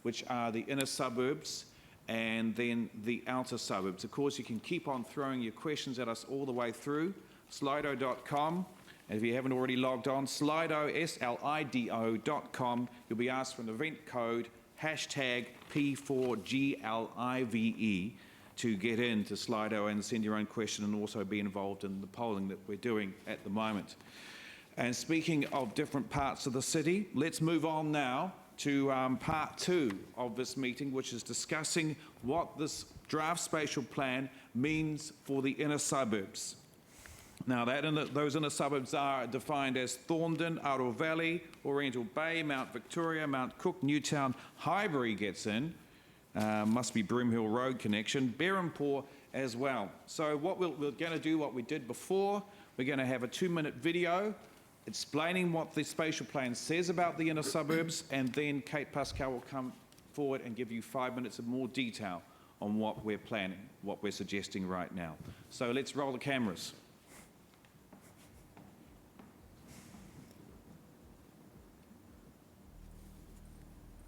which are the inner suburbs and then the outer suburbs. Of course, you can keep on throwing your questions at us all the way through, slido.com. And if you haven't already logged on, Slido, SLIDO.com, you'll be asked for an event code, hashtag P4GLIVE, to get into Slido and send your own question and also be involved in the polling that we're doing at the moment. And speaking of different parts of the city, let's move on now to part two of this meeting, which is discussing what this draft spatial plan means for the inner suburbs. Now, those inner suburbs are defined as Thorndon, Arron Valley, Oriental Bay, Mount Victoria, Mount Cook, Newtown, Highbury gets in, must be Broomhill Road connection, Berhampore as well. So what we're going to do, what we did before, we're going to have a 2-minute video explaining what the spatial plan says about the inner suburbs, and then Kate Pascall will come forward and give you 5 minutes of more detail on what we're planning, what we're suggesting right now. So let's roll the cameras.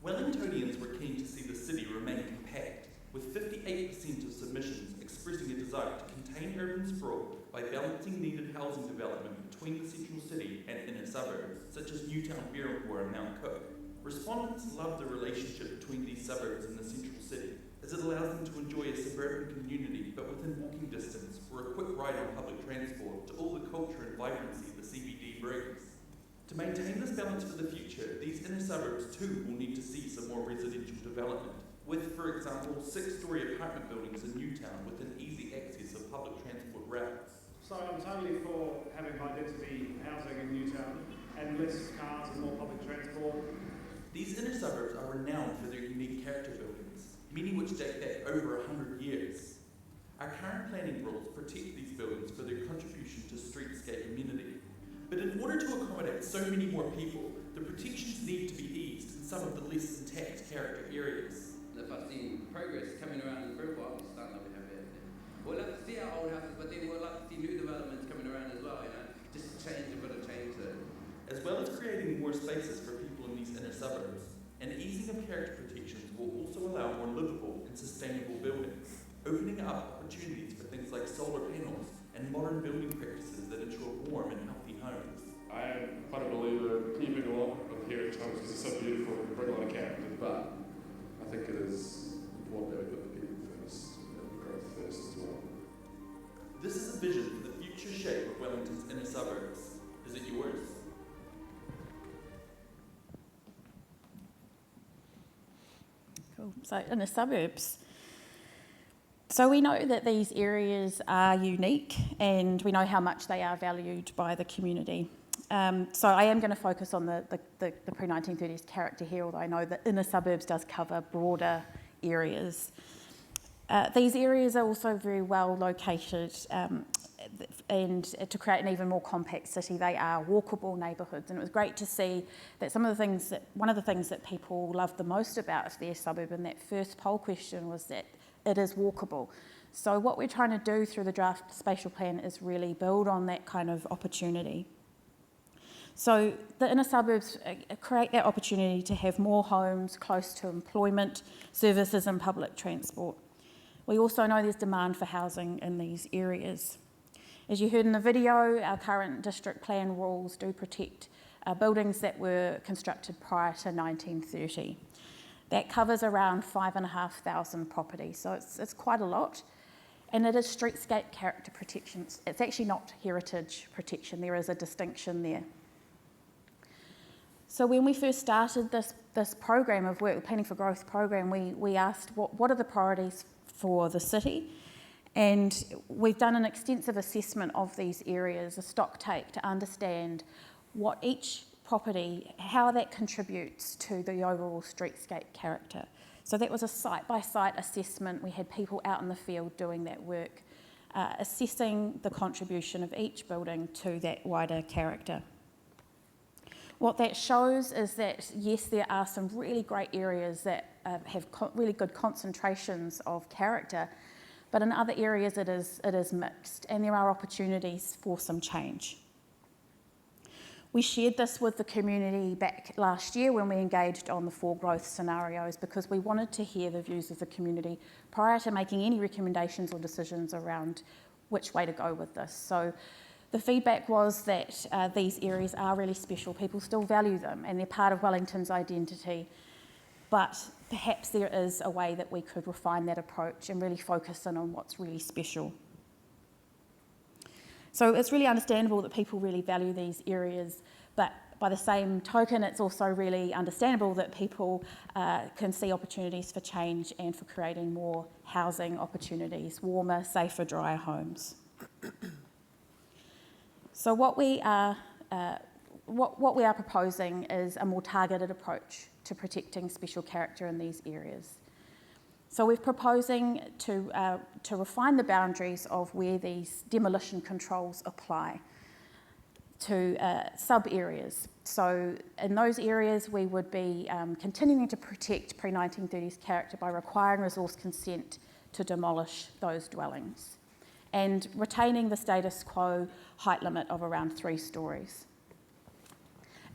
Wellingtonians were keen to see the city remain compact, with 58% of submissions expressing a desire to contain urban sprawl by balancing needed housing development between the central city and inner suburbs, such as Newtown, Berhampore and Mount Cook. Respondents love the relationship between these suburbs and the central city, as it allows them to enjoy a suburban community but within walking distance, or a quick ride on public transport to all the culture and vibrancy the CBD brings. To maintain this balance for the future, these inner suburbs too will need to see some more residential development, with, for example, 6-storey apartment buildings in Newtown within easy access of public transport routes. So I'm totally for having high density housing in Newtown and less cars and more public transport. These inner suburbs are renowned for their unique character buildings, many which date back over 100 years. Our current planning rules protect these buildings for their contribution to streetscape amenity. But in order to accommodate so many more people, the protections need to be eased in some of the less intact character areas. If I've seen progress coming around in Brookwood, I'm starting to have it. We'll love to see our old houses, but then we'll love to see new developments coming around as well, just change a bit of change to it. As well as creating more spaces for people in these inner suburbs, an easing of character protections will also allow more livable and sustainable buildings, opening up opportunities for things like solar panels and modern building practices that ensure warm and healthy homes. I am quite a believer keeping a lot of heritage homes because it's so beautiful and bring a lot of character, but I think it is important that we put the people first and the growth first as well. This is a vision for the future shape of Wellington's inner suburbs. Is it yours? Cool. So in the suburbs, so we know that these areas are unique and we know how much they are valued by the community. So I am going to focus on the pre-1930s character here, although I know that inner suburbs does cover broader areas. These areas are also very well located, and to create an even more compact city, they are walkable neighbourhoods. And it was great to see that one of the things that people loved the most about their suburb in that first poll question was that it is walkable. So what we're trying to do through the draft spatial plan is really build on that kind of opportunity. So the inner suburbs create that opportunity to have more homes close to employment, services and public transport. We also know there's demand for housing in these areas. As you heard in the video, our current district plan rules do protect buildings that were constructed prior to 1930. That covers around 5,500 properties, so it's quite a lot. And it is streetscape character protection. It's actually not heritage protection. There is a distinction there. So when we first started this program of work, the Planning for Growth program, we asked what are the priorities for the city? And we've done an extensive assessment of these areas, a stock take, to understand what each property, how that contributes to the overall streetscape character. So that was a site-by-site assessment. We had people out in the field doing that work, assessing the contribution of each building to that wider character. What that shows is that, yes, there are some really great areas that have really good concentrations of character, but in other areas it is mixed, and there are opportunities for some change. We shared this with the community back last year when we engaged on the 4 growth scenarios, because we wanted to hear the views of the community prior to making any recommendations or decisions around which way to go with this. So the feedback was that these areas are really special. People still value them and they're part of Wellington's identity, but perhaps there is a way that we could refine that approach and really focus in on what's really special. So it's really understandable that people really value these areas, but by the same token, it's also really understandable that people can see opportunities for change and for creating more housing opportunities, warmer, safer, drier homes. So what we are proposing is a more targeted approach to protecting special character in these areas. So we're proposing to refine the boundaries of where these demolition controls apply to sub-areas. So in those areas, we would be continuing to protect pre-1930s character by requiring resource consent to demolish those dwellings and retaining the status quo height limit of around 3 stories.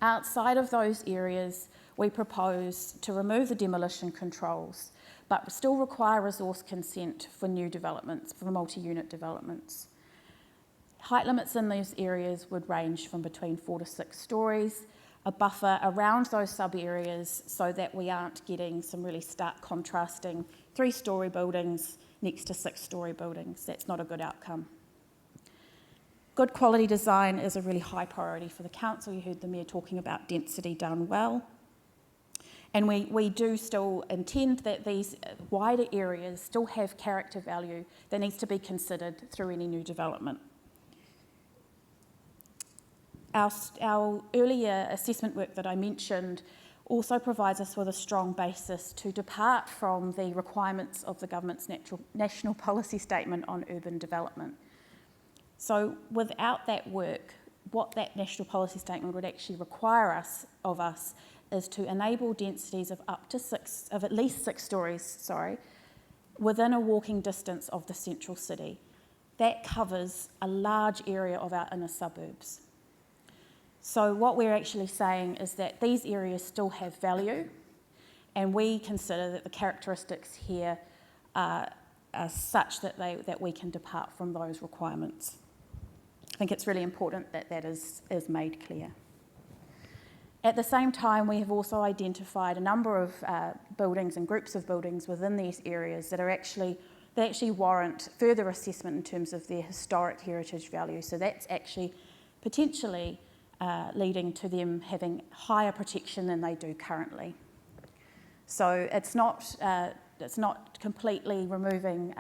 Outside of those areas, we propose to remove the demolition controls, but still require resource consent for new developments, for multi-unit developments. Height limits in those areas would range from between 4 to 6 stories, a buffer around those sub-areas so that we aren't getting some really stark contrasting 3-storey buildings next to 6-storey buildings. That's not a good outcome. Good quality design is a really high priority for the council. You heard the Mayor talking about density done well. And we do still intend that these wider areas still have character value that needs to be considered through any new development. Our earlier assessment work that I mentioned also provides us with a strong basis to depart from the requirements of the government's national policy statement on urban development. So without that work, what that national policy statement would actually require of us is to enable densities of at least 6 stories, within a walking distance of the central city. That covers a large area of our inner suburbs. So what we're actually saying is that these areas still have value, and we consider that the characteristics here are such that we can depart from those requirements. I think it's really important that that is made clear. At the same time, we have also identified a number of buildings and groups of buildings within these areas that actually warrant further assessment in terms of their historic heritage value. So that's actually potentially leading to them having higher protection than they do currently. So it's not completely removing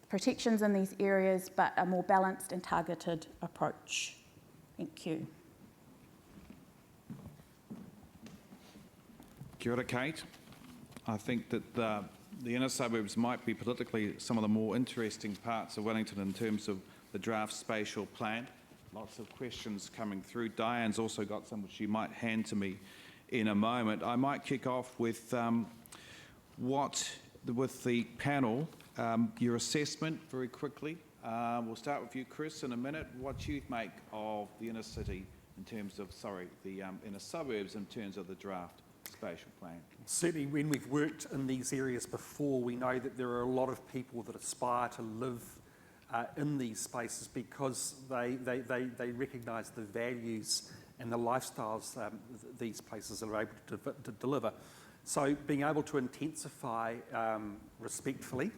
protections in these areas, but a more balanced and targeted approach. Thank you. Kia ora, Kate. I think that the inner suburbs might be politically some of the more interesting parts of Wellington in terms of the draft spatial plan. Lots of questions coming through. Diane's also got some which she might hand to me in a moment. I might kick off with with the panel, your assessment very quickly. We'll start with you, Chris, in a minute. What do you make of the inner city in terms of, the inner suburbs in terms of the draft spatial plan? Certainly when we've worked in these areas before, we know that there are a lot of people that aspire to live in these spaces because they recognise the values and the lifestyles these places are able to deliver. So being able to intensify respectfully,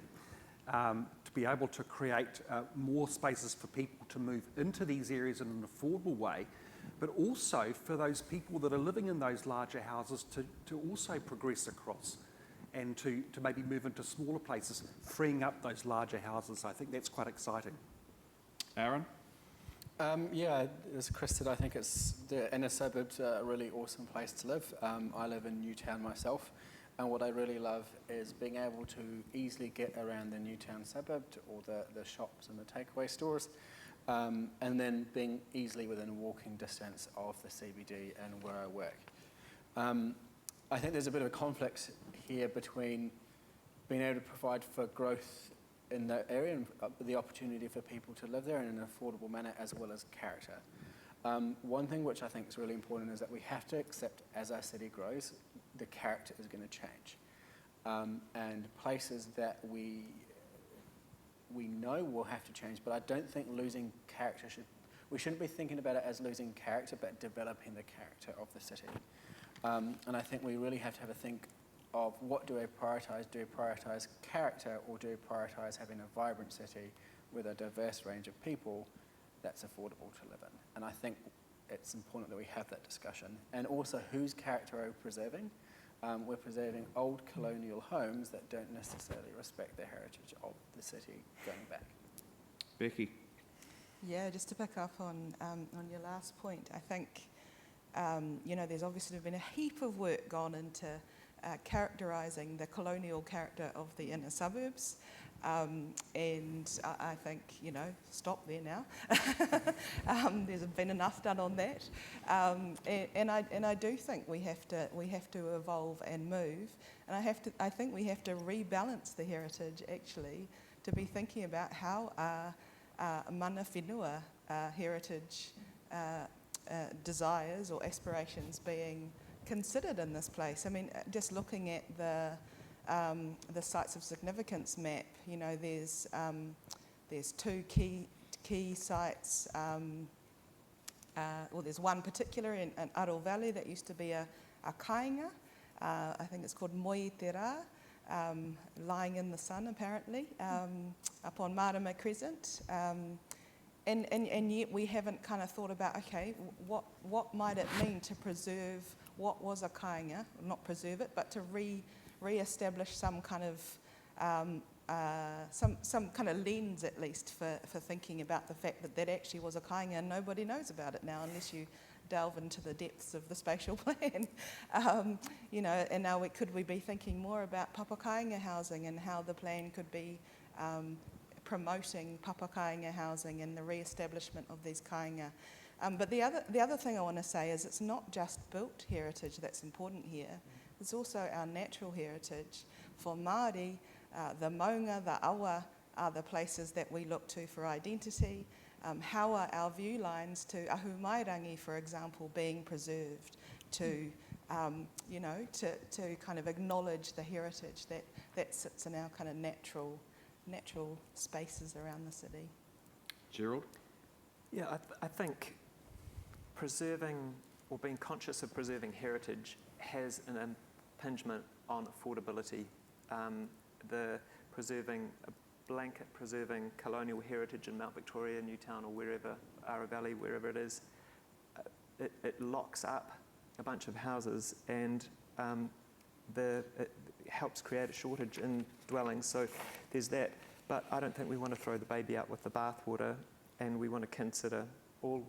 to be able to create more spaces for people to move into these areas in an affordable way, but also for those people that are living in those larger houses to also progress across and to maybe move into smaller places, freeing up those larger houses. I think that's quite exciting. Arron? Yeah, as Chris said, I think the inner suburbs are a really awesome place to live. I live in Newtown myself, and what I really love is being able to easily get around the Newtown suburb to all the shops and the takeaway stores, and then being easily within walking distance of the CBD and where I work. I think there's a bit of a conflict here between being able to provide for growth in that area and the opportunity for people to live there in an affordable manner as well as character. One thing which I think is really important is that we have to accept as our city grows, the character is going to change. And places that we know will have to change, but I don't think losing character we shouldn't be thinking about it as losing character, but developing the character of the city. And I think we really have to have a think of what do I prioritise? Do I prioritise character, or do I prioritise having a vibrant city with a diverse range of people that's affordable to live in? And I think it's important that we have that discussion. And also, whose character are we preserving? We're preserving old colonial homes that don't necessarily respect the heritage of the city going back. Becky. Yeah, just to pick up on your last point, I think, there's obviously been a heap of work gone into characterising the colonial character of the inner suburbs, and I think, stop there now. There's been enough done on that, and I do think we have to evolve and move, and I think we have to rebalance the heritage actually to be thinking about how mana whenua heritage desires or aspirations being considered in this place. I mean, just looking at the sites of significance map, there's two key sites. There's one particular in Arron Valley that used to be a kāinga. I think it's called Moi Te Rā, lying in the sun apparently, up on Marama Crescent. And yet we haven't kind of thought about, okay, what might it mean to preserve what was a kāinga, not preserve it, but to re-establish some kind of some kind of lens at least for thinking about the fact that actually was a kāinga, and nobody knows about it now unless you delve into the depths of the spatial plan. And now could we be thinking more about papa kāinga housing and how the plan could be promoting papa kāinga housing and the re-establishment of these kāinga. But the other thing I want to say is it's not just built heritage that's important here. It's also our natural heritage. For Māori, the maunga, the awa are the places that we look to for identity. How are our view lines to ahumairangi, for example, being preserved to kind of acknowledge the heritage that sits in our kind of natural spaces around the city. Gerald? Yeah, I think preserving or being conscious of preserving heritage has an impingement on affordability. The blanket preserving colonial heritage in Mount Victoria, Newtown, or wherever, Arron Valley, wherever it is, it locks up a bunch of houses, and it helps create a shortage in dwellings. So there's that. But I don't think we want to throw the baby out with the bathwater, and we want to consider all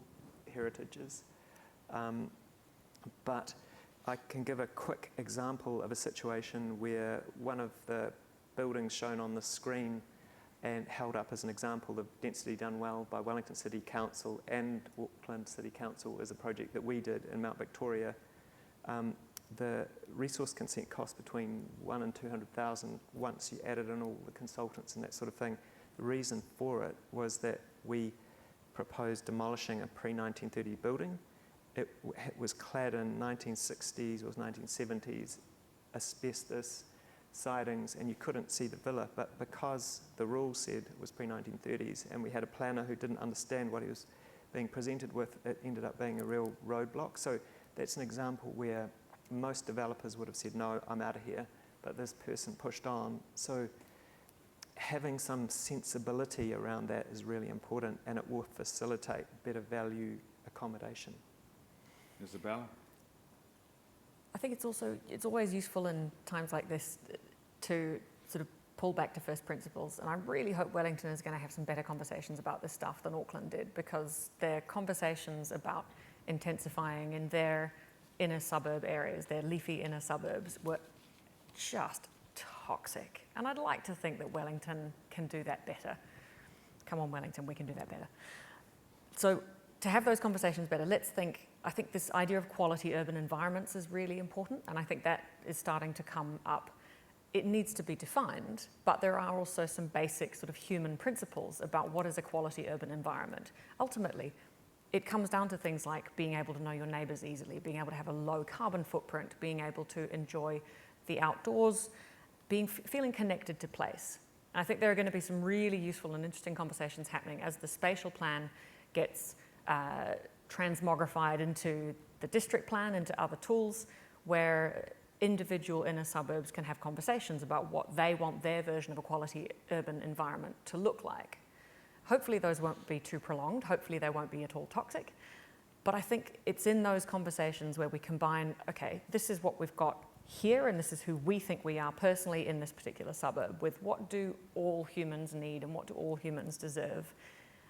heritages. But I can give a quick example of a situation where one of the buildings shown on the screen and held up as an example of density done well by Wellington City Council and Auckland City Council is a project that we did in Mount Victoria. The resource consent cost between 1 and 200,000 once you added in all the consultants and that sort of thing. The reason for it was that we proposed demolishing a pre-1930 building. It was clad in 1960s or 1970s asbestos sidings, and you couldn't see the villa, but because the rule said it was pre-1930s and we had a planner who didn't understand what he was being presented with, it ended up being a real roadblock. So that's an example where most developers would have said, no, I'm out of here, but this person pushed on. So having some sensibility around that is really important, and it will facilitate better value accommodation. Isabella? I think it's always useful in times like this to sort of pull back to first principles. And I really hope Wellington is going to have some better conversations about this stuff than Auckland did, because their conversations about intensifying in their inner suburb areas, their leafy inner suburbs, were just toxic. And I'd like to think that Wellington can do that better. Come on, Wellington, we can do that better. So to have those conversations better, I think this idea of quality urban environments is really important, and I think that is starting to come up. It needs to be defined, but there are also some basic sort of human principles about what is a quality urban environment. Ultimately, it comes down to things like being able to know your neighbours easily, being able to have a low carbon footprint, being able to enjoy the outdoors, feeling connected to place. And I think there are going to be some really useful and interesting conversations happening as the spatial plan gets transmogrified into the district plan, into other tools, where individual inner suburbs can have conversations about what they want their version of a quality urban environment to look like. Hopefully those won't be too prolonged, hopefully they won't be at all toxic, but I think it's in those conversations where we combine, okay, this is what we've got here and this is who we think we are personally in this particular suburb, with what do all humans need and what do all humans deserve.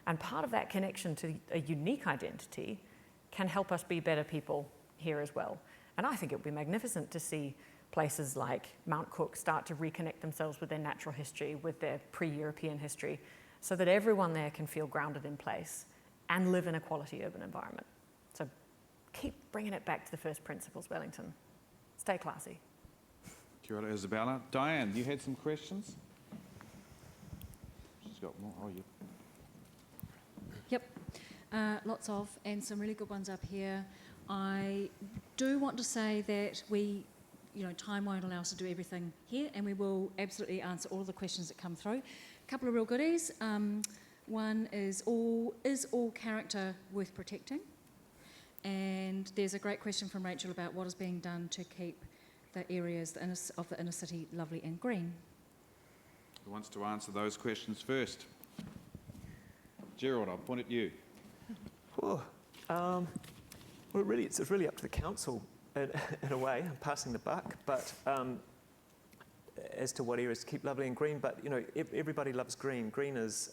And part of that connection to a unique identity can help us be better people here as well. And I think it would be magnificent to see places like Mount Cook start to reconnect themselves with their natural history, with their pre-European history, so that everyone there can feel grounded in place and live in a quality urban environment. So keep bringing it back to the first principles, Wellington. Stay classy. Kia ora, Isabella. Diane, you had some questions? She's got more. Oh, you. Yep, lots of, and some really good ones up here. I do want to say that time won't allow us to do everything here, and we will absolutely answer all of the questions that come through. A couple of real goodies. One is all character worth protecting? And there's a great question from Rachel about what is being done to keep the areas of the inner city lovely and green. Who wants to answer those questions first? Gerald, I'll point at you. Well, it's really up to the council in a way. I'm passing the buck, but as to what areas to keep lovely and green. But everybody loves green. Green is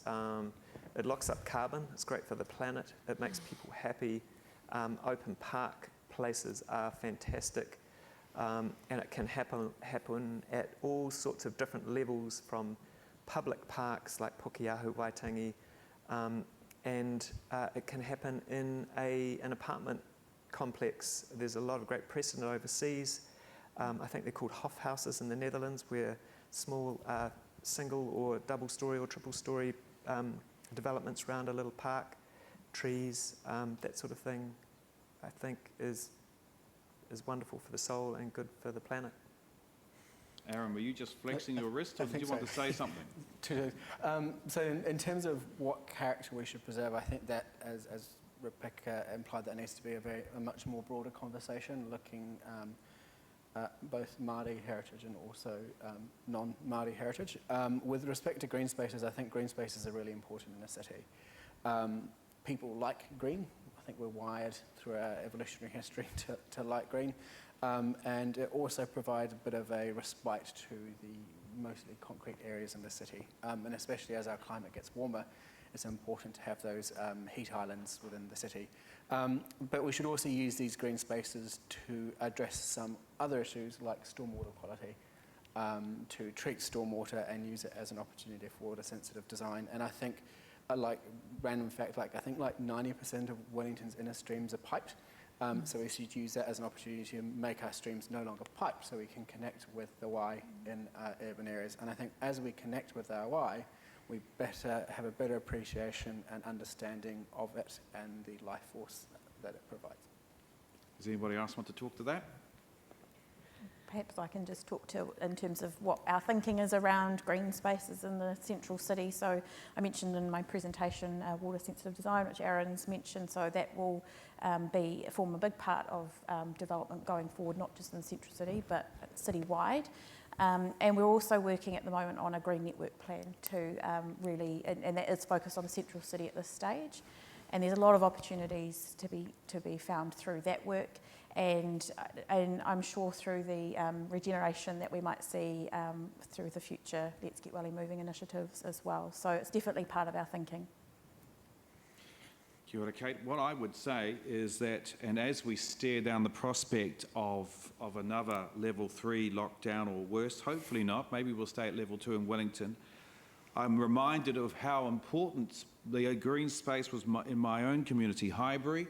it locks up carbon. It's great for the planet. It makes people happy. Open park places are fantastic, and it can happen at all sorts of different levels, from public parks like Pukeahu, Waitangi. And it can happen in an apartment complex. There's a lot of great precedent overseas. I think they're called Hofhouses in the Netherlands, where small single or double story or triple story developments around a little park, trees, that sort of thing, I think is wonderful for the soul and good for the planet. Arron, were you just flexing your wrist, or did you want to say something? So in terms of what character we should preserve, I think that, as Rebecca implied, that needs to be a much more broader conversation, looking at both Māori heritage and also non-Māori heritage. With respect to green spaces, I think green spaces are really important in a city. People like green. I think we're wired through our evolutionary history to like green. And it also provides a bit of a respite to the mostly concrete areas in the city. And especially as our climate gets warmer, it's important to have those heat islands within the city. But we should also use these green spaces to address some other issues like stormwater quality, to treat stormwater and use it as an opportunity for water-sensitive design. And I think, like random fact, I think 90% of Wellington's inner streams are piped. So we should use that as an opportunity to make our streams no longer piped, so we can connect with the Y in urban areas. And I think as we connect with our Y, we have a better appreciation and understanding of it and the life force that it provides. Does anybody else want to talk to that? Perhaps I can just talk to in terms of what our thinking is around green spaces in the central city. So I mentioned in my presentation water sensitive design, which Arron's mentioned, so that will form a big part of development going forward, not just in the central city, but citywide. And we're also working at the moment on a green network plan to really, and that is focused on the central city at this stage. And there's a lot of opportunities to be found through that work, and I'm sure through the regeneration that we might see through the future Let's Get Welly Moving initiatives as well. So it's definitely part of our thinking. Kia ora, Kate. What I would say is that, and as we stare down the prospect of another level 3 lockdown or worse, hopefully not, maybe we'll stay at level 2 in Wellington, I'm reminded of how important the green space was in my own community, Highbury,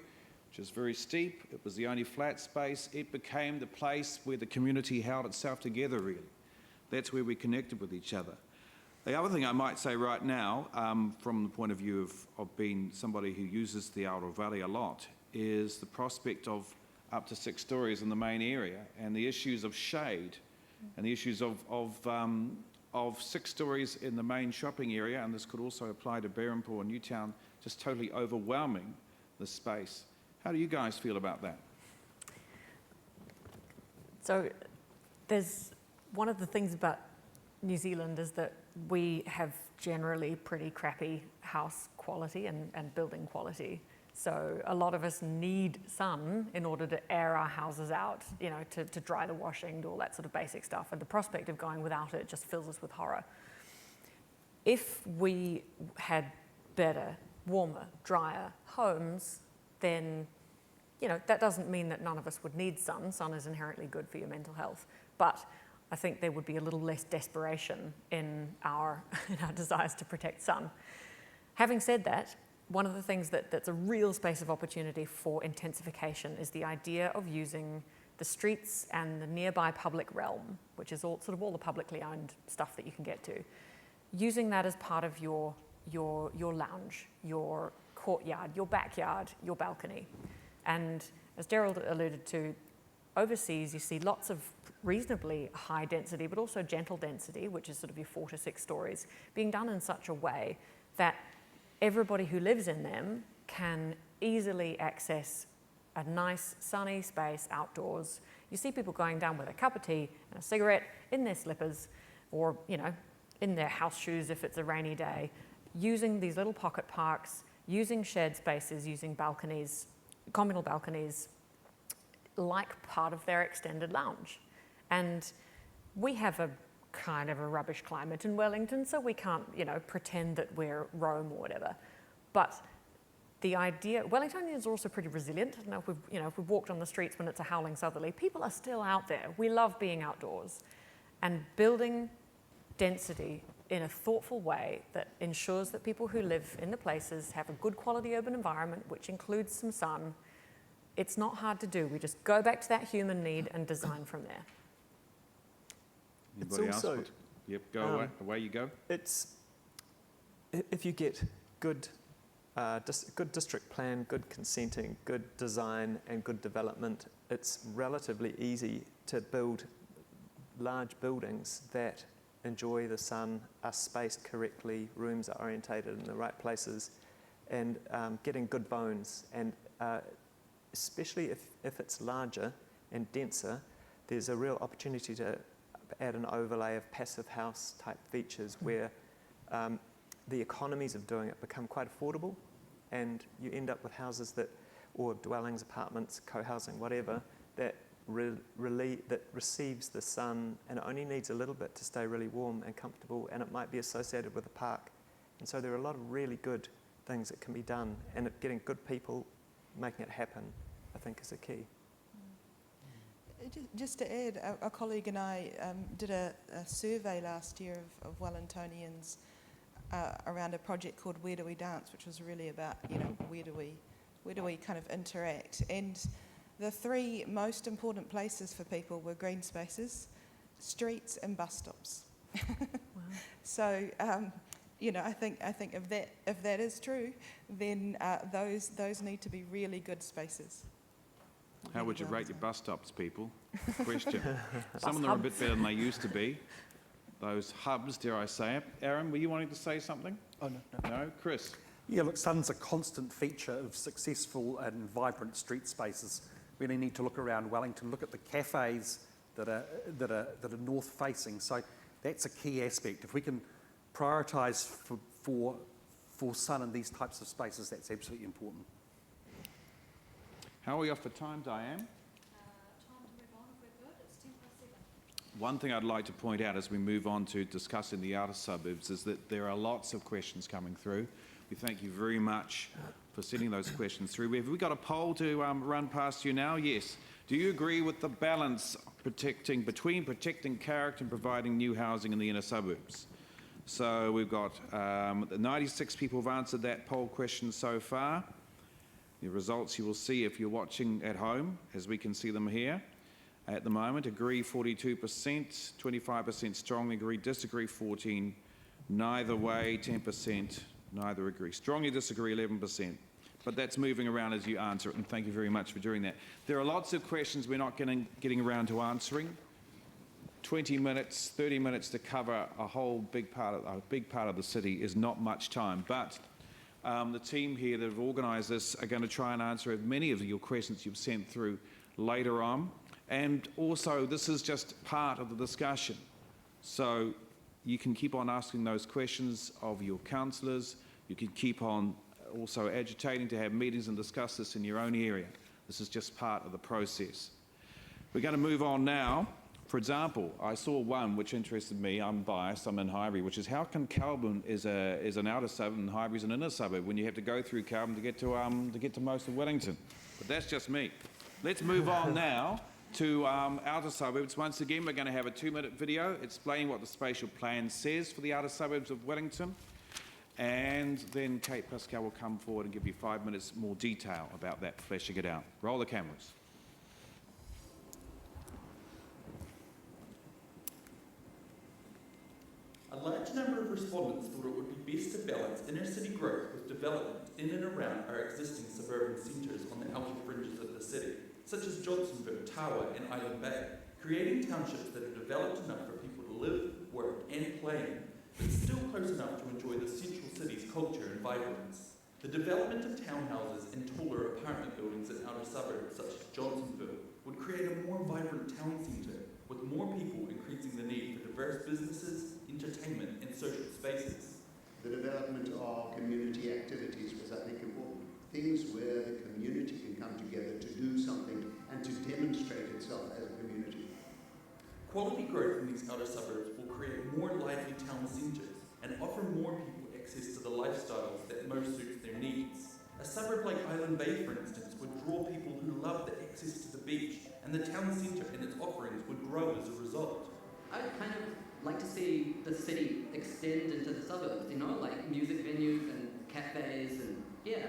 which is very steep. It was the only flat space. It became the place where the community held itself together, really. That's where we connected with each other. The other thing I might say right now, from the point of view of being somebody who uses the Aotearoa Valley a lot, is the prospect of up to 6 stories in the main area, and the issues of shade, and the issues of 6 stories in the main shopping area, and this could also apply to Berrimpoor and Newtown, just totally overwhelming the space. How do you guys feel about that? So there's one of the things about New Zealand is that we have generally pretty crappy house quality and building quality. So a lot of us need sun in order to air our houses out, you know, to dry the washing, do all that sort of basic stuff. And the prospect of going without it just fills us with horror. If we had better, warmer, drier homes, then, you know, that doesn't mean that none of us would need sun. Sun is inherently good for your mental health. But I think there would be a little less desperation in our desires to protect sun. Having said that, one of the things that's a real space of opportunity for intensification is the idea of using the streets and the nearby public realm, which is all the publicly owned stuff that you can get to, using that as part of your lounge, your courtyard, your backyard, your balcony. And as Gerald alluded to, overseas you see lots of reasonably high density, but also gentle density, which is sort of your 4 to 6 stories, being done in such a way that everybody who lives in them can easily access a nice sunny space outdoors. You see people going down with a cup of tea and a cigarette in their slippers, or, you know, in their house shoes if it's a rainy day, using these little pocket parks, using shared spaces, using balconies, communal balconies, like part of their extended lounge. And we have a kind of a rubbish climate in Wellington, so we can't, you know, pretend that we're Rome or whatever. But the idea, Wellingtonians are also pretty resilient. I don't know if we've walked on the streets when it's a howling southerly, people are still out there. We love being outdoors. And building density in a thoughtful way that ensures that people who live in the places have a good quality urban environment, which includes some sun, it's not hard to do. We just go back to that human need and design from there. Anybody else? Yep, go away you go. It's, if you get good district plan, good consenting, good design and good development, it's relatively easy to build large buildings that enjoy the sun, are spaced correctly, rooms are orientated in the right places, and getting good bones. And especially if it's larger and denser, there's a real opportunity to add an overlay of passive house type features where the economies of doing it become quite affordable, and you end up with houses that, or dwellings, apartments, co-housing, whatever, that receives the sun and it only needs a little bit to stay really warm and comfortable, and it might be associated with a park. And so there are a lot of really good things that can be done, and getting good people making it happen, I think, is a key. Just to add, a colleague and I did a survey last year of Wellingtonians around a project called Where Do We Dance, which was really about, you know, where do we kind of interact. And the 3 most important places for people were green spaces, streets and bus stops. Wow. So, you know, I think if that is true, then those need to be really good spaces. How would you rate your bus stops, people? Question. Some of them are a bit better than they used to be. Those hubs, dare I say it. Arron, were you wanting to say something? Oh, no. No? Chris? Yeah, look, sun's a constant feature of successful and vibrant street spaces. We really need to look around Wellington, look at the cafes that are north-facing. So that's a key aspect. If we can prioritise for for sun in these types of spaces, that's absolutely important. How are we off for time, Diane? Time to move on if we're good. It's 7:10. One thing I'd like to point out as we move on to discussing the outer suburbs is that there are lots of questions coming through. We thank you very much for sending those questions through. Have we got a poll to run past you now? Yes. Do you agree with the balance between protecting character and providing new housing in the inner suburbs? So we've got 96 people have answered that poll question so far. The results you will see if you're watching at home, as we can see them here at the moment. Agree 42%, 25% strongly agree, disagree 14%, neither way 10%, neither agree. Strongly disagree 11%. But that's moving around as you answer it, and thank you very much for doing that. There are lots of questions we're not getting around to answering. 20 minutes, 30 minutes to cover a whole big part of the city is not much time. But the team here that have organised this are going to try and answer as many of your questions you've sent through later on. And also, this is just part of the discussion. So you can keep on asking those questions of your councillors. You can keep on also agitating to have meetings and discuss this in your own area. This is just part of the process. We're going to move on now. For example, I saw one which interested me. I'm biased, I'm in Highbury, which is how can Kelburn is an outer suburb and Highbury's an inner suburb when you have to go through Kelburn to get to most of Wellington. But that's just me. Let's move on now to outer suburbs. Once again, we're going to have a 2-minute video explaining what the spatial plan says for the outer suburbs of Wellington. And then Kate Pascall will come forward and give you 5 minutes more detail about that, fleshing it out. Roll the cameras. A large number of respondents thought it would be best to balance inner city growth with development in and around our existing suburban centres on the outer fringes of the city, such as Johnsonville, Tawa and Island Bay, creating townships that are developed enough for people to live, work and play in, but still close enough to enjoy the central city's culture and vibrance. The development of townhouses and taller apartment buildings in outer suburbs such as Johnsonville would create a more vibrant town centre, with more people increasing the need for diverse businesses, entertainment and social spaces. The development of community activities was, I think, important. Things where the community can come together to do something and to demonstrate itself as a community. Quality growth in these outer suburbs will create more lively town centres and offer more people access to the lifestyles that most suit their needs. A suburb like Island Bay, for instance, would draw people who love the access to the beach, and the town centre and its offerings would grow as a result. I'd kind of like to see the city extend into the suburbs, you know, like music venues and cafes and, yeah.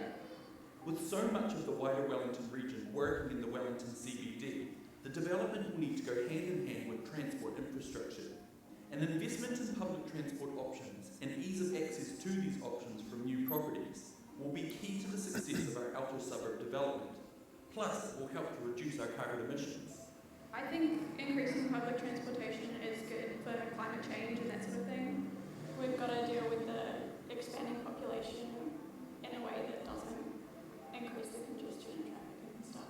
With so much of the wider Wellington region working in the Wellington CBD, the development will need to go hand in hand with transport infrastructure. An investment in public transport options and ease of access to these options from new properties will be key to the success of our outer suburb development. Plus, it will help to reduce our carbon emissions. I think increasing public transportation is good for climate change and that sort of thing. We've got to deal with the expanding population in a way that doesn't increase the congestion and traffic and stuff.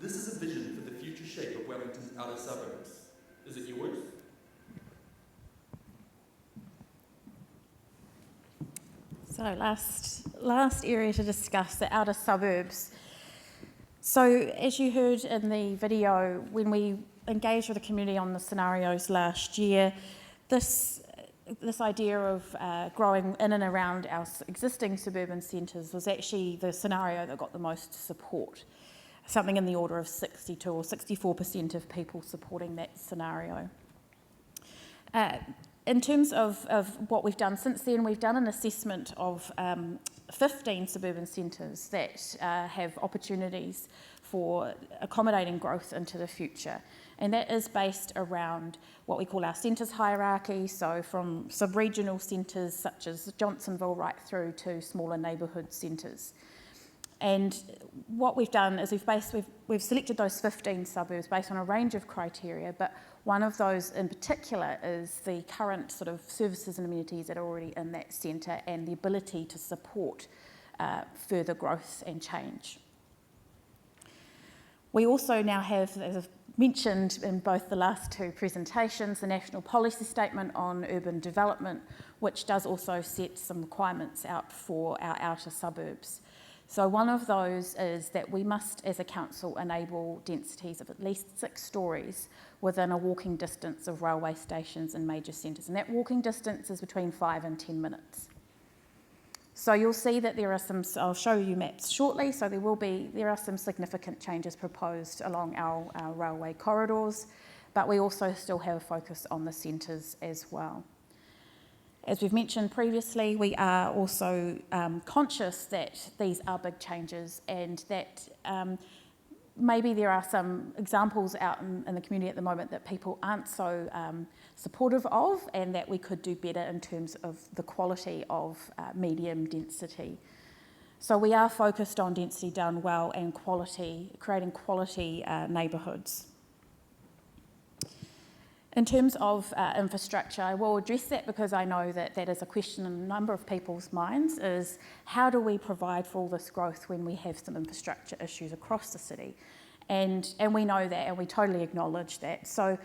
This is a vision for the future shape of Wellington's outer suburbs. Is it yours? So last area to discuss, the outer suburbs. So as you heard in the video, when we engaged with the community on the scenarios last year, this idea of growing in and around our existing suburban centres was actually the scenario that got the most support. Something in the order of 62 or 64% of people supporting that scenario. In terms of what we've done since then, we've done an assessment of 15 suburban centres that have opportunities for accommodating growth into the future. And that is based around what we call our centres hierarchy, so from sub-regional centres such as Johnsonville right through to smaller neighbourhood centres. And what we've done is we've selected those 15 suburbs based on a range of criteria, but one of those in particular is the current sort of services and amenities that are already in that centre and the ability to support further growth and change. We also now have, as mentioned in both the last two presentations, the National Policy Statement on Urban Development, which does also set some requirements out for our outer suburbs. So one of those is that we must, as a council, enable densities of at least 6 stories within a walking distance of railway stations and major centres. And that walking distance is between 5 and 10 minutes. So you'll see that there are some, I'll show you maps shortly, so there are some significant changes proposed along our railway corridors, but we also still have a focus on the centres as well. As we've mentioned previously, we are also conscious that these are big changes and that maybe there are some examples out in the community at the moment that people aren't so supportive of, and that we could do better in terms of the quality of medium density. So we are focused on density done well and quality, creating quality neighbourhoods. In terms of infrastructure, I will address that because I know that that is a question in a number of people's minds, is how do we provide for all this growth when we have some infrastructure issues across the city? And we know that, and we totally acknowledge that. So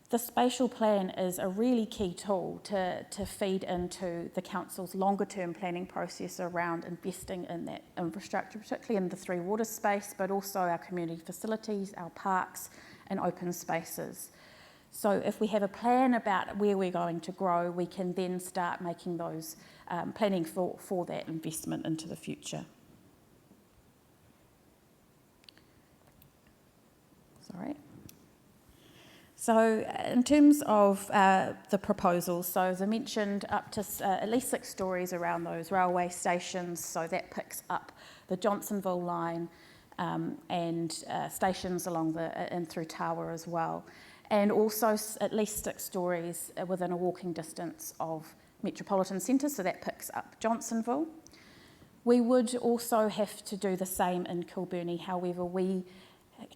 the spatial plan is a really key tool to feed into the council's longer term planning process around investing in that infrastructure, particularly in the 3 water space, but also our community facilities, our parks and open spaces. So if we have a plan about where we're going to grow, we can then start making those planning for that investment into the future. Sorry. So in terms of the proposals, so as I mentioned, up to at least 6 stories around those railway stations, so that picks up the Johnsonville line and stations along and through Tawa as well. And also at least 6 stories within a walking distance of metropolitan centres, so that picks up Johnsonville. We would also have to do the same in Kilbirnie, however we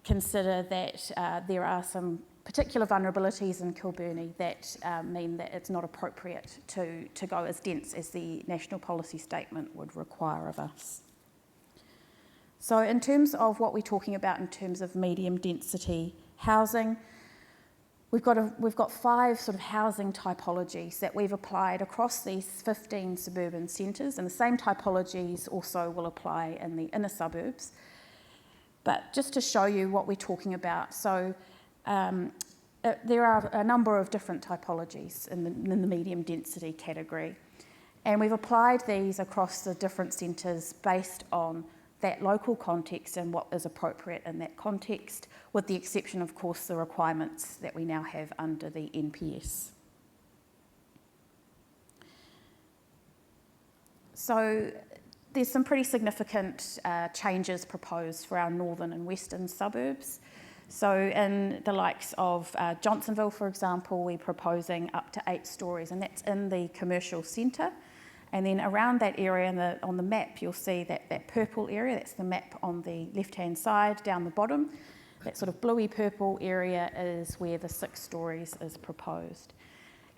consider that there are some particular vulnerabilities in Kilbirnie that mean that it's not appropriate to go as dense as the National Policy Statement would require of us. So in terms of what we're talking about in terms of medium density housing, we've got 5 sort of housing typologies that we've applied across these 15 suburban centres, and the same typologies also will apply in the inner suburbs. But just to show you what we're talking about, so there are a number of different typologies in the medium density category, and we've applied these across the different centres based on that local context and what is appropriate in that context, with the exception, of course, the requirements that we now have under the NPS. So there's some pretty significant changes proposed for our northern and western suburbs. So in the likes of Johnsonville, for example, we're proposing up to 8 stories, and that's in the commercial centre. And then around that area on the map, you'll see that purple area, that's the map on the left-hand side down the bottom. That sort of bluey purple area is where the 6 stories is proposed.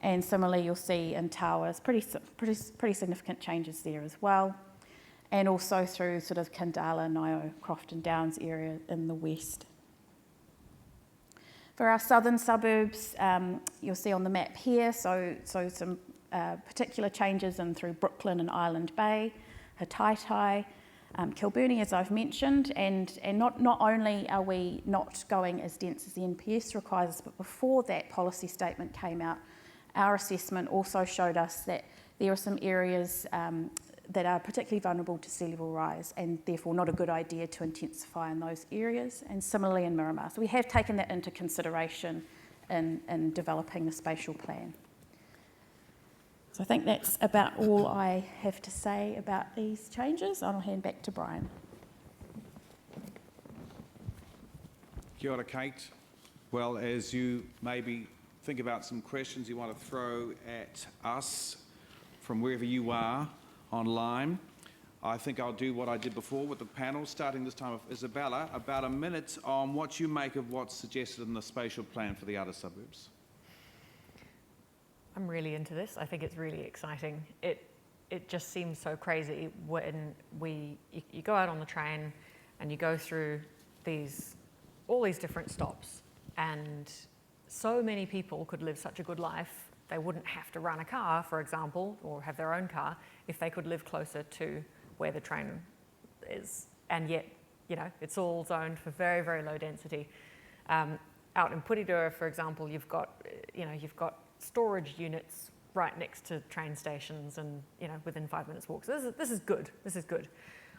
And similarly, you'll see in Towers, pretty significant changes there as well. And also through sort of Kandala, Nio, Crofton Downs area in the west. For our southern suburbs, you'll see on the map here, so some particular changes in through Brooklyn and Island Bay, Hataitai, Kilbirnie, as I've mentioned, and not only are we not going as dense as the NPS requires us, but before that policy statement came out, our assessment also showed us that there are some areas that are particularly vulnerable to sea level rise, and therefore not a good idea to intensify in those areas, and similarly in Miramar. So we have taken that into consideration in developing the spatial plan. So I think that's about all I have to say about these changes. I'll hand back to Brian. Kia ora, Kate. Well, as you maybe think about some questions you want to throw at us from wherever you are online, I think I'll do what I did before with the panel, starting this time with Isabella, about a minute on what you make of what's suggested in the spatial plan for the outer suburbs. I'm really into this. I think it's really exciting. It just seems so crazy when you go out on the train and you go through all these different stops, And so many people could live such a good life, they wouldn't have to run a car, for example, or have their own car, if they could live closer to where the train is. And yet, it's all zoned for very, very low density. Out in Purirua, for example, you've got storage units right next to train stations and, within 5 minutes walk. So this is good. This is good.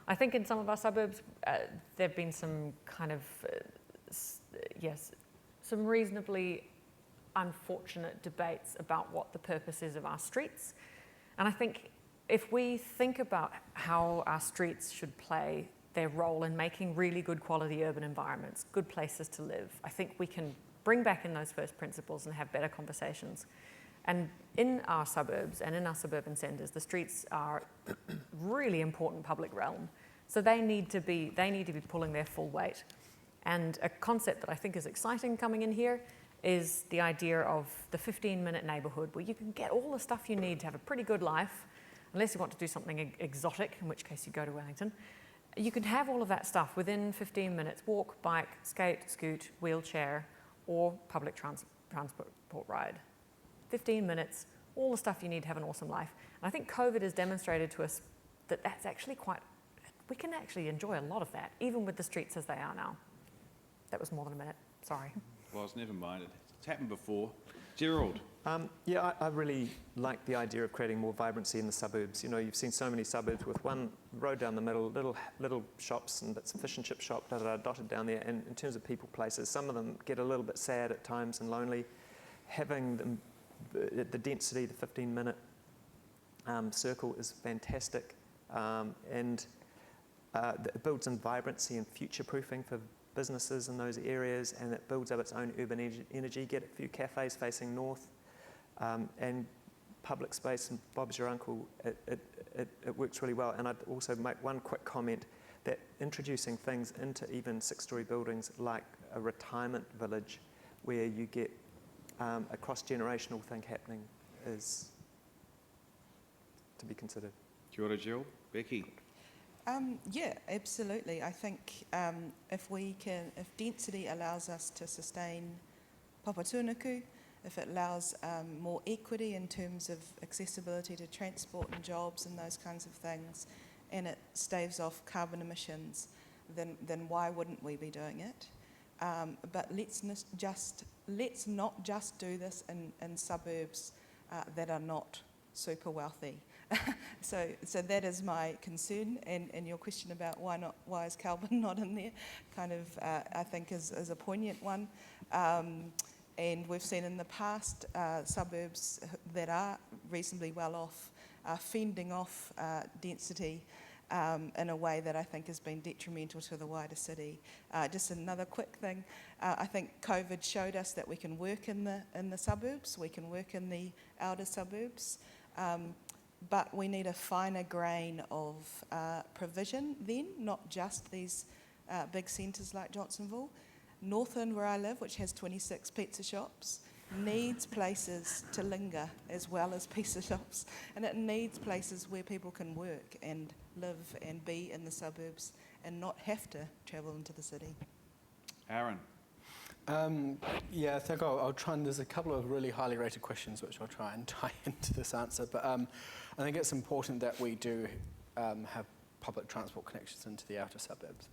I think in some of our suburbs, there have been some kind of, some reasonably unfortunate debates about what the purpose is of our streets. And I think if we think about how our streets should play their role in making really good quality urban environments, good places to live, I think we can bring back in those first principles and have better conversations. And in our suburbs and in our suburban centres, the streets are really important public realm. So they need to be pulling their full weight. And a concept that I think is exciting coming in here is the idea of the 15-minute neighbourhood, where you can get all the stuff you need to have a pretty good life, unless you want to do something exotic, in which case you go to Wellington. You can have all of that stuff within 15 minutes: walk, bike, skate, scoot, wheelchair, or public transport ride. 15 minutes, all the stuff you need to have an awesome life. And I think COVID has demonstrated to us that that's actually we can actually enjoy a lot of that, even with the streets as they are now. That was more than a minute, sorry. Well, never mind. It's happened before. Gerald. I really like the idea of creating more vibrancy in the suburbs. You've seen so many suburbs with one road down the middle, little shops and bits of fish and chip shop dotted down there. And in terms of people places, some of them get a little bit sad at times and lonely. Having the density, the 15-minute circle is fantastic, and it builds in vibrancy and future-proofing for businesses in those areas, and it builds up its own urban energy. Get a few cafes facing north, and public space, and Bob's your uncle, it works really well. And I'd also make one quick comment that introducing things into even 6-story buildings like a retirement village where you get a cross-generational thing happening is to be considered. Kia ora, Jill. Becky? Yeah, absolutely. I think if density allows us to sustain Papatūānuku, if it allows more equity in terms of accessibility to transport and jobs and those kinds of things, and it staves off carbon emissions, then why wouldn't we be doing it? But let's not just do this in suburbs that are not super wealthy. So that is my concern, and your question about why is Calvin not in there, kind of I think is a poignant one. And we've seen in the past suburbs that are reasonably well off fending off density in a way that I think has been detrimental to the wider city. Just another quick thing, I think COVID showed us that we can work in the suburbs, we can work in the outer suburbs, but we need a finer grain of provision then, not just these big centres like Johnsonville. Northland, where I live, which has 26 pizza shops, needs places to linger as well as pizza shops, and it needs places where people can work and live and be in the suburbs and not have to travel into the city. Arron? Yeah, I think I'll try, and there's a couple of really highly rated questions which I'll try and tie into this answer, but I think it's important that we do have public transport connections into the outer suburbs.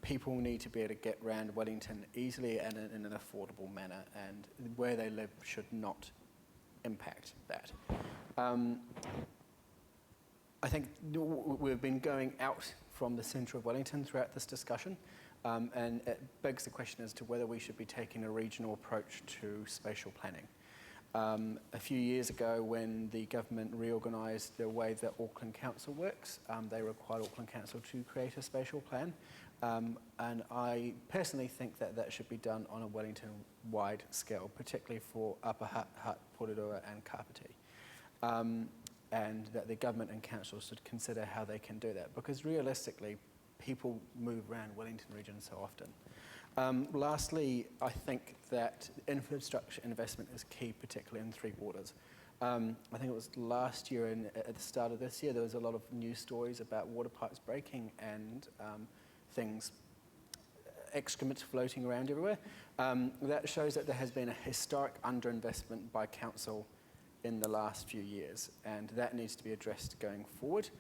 People need to be able to get around Wellington easily and in an affordable manner, and where they live should not impact that. I think we've been going out from the centre of Wellington throughout this discussion, and it begs the question as to whether we should be taking a regional approach to spatial planning. A few years ago, when the government reorganised the way that Auckland Council works, they required Auckland Council to create a spatial plan. And I personally think that that should be done on a Wellington-wide scale, particularly for Upper Hutt, Porirua and Kapiti. And that the government and council should consider how they can do that, because realistically, people move around Wellington region so often. Lastly, I think that infrastructure investment is key, particularly in Three Waters. I think it was last year and at the start of this year, there was a lot of news stories about water pipes breaking and things excrement floating around everywhere. That shows that there has been a historic underinvestment by council in the last few years, and that needs to be addressed going forward,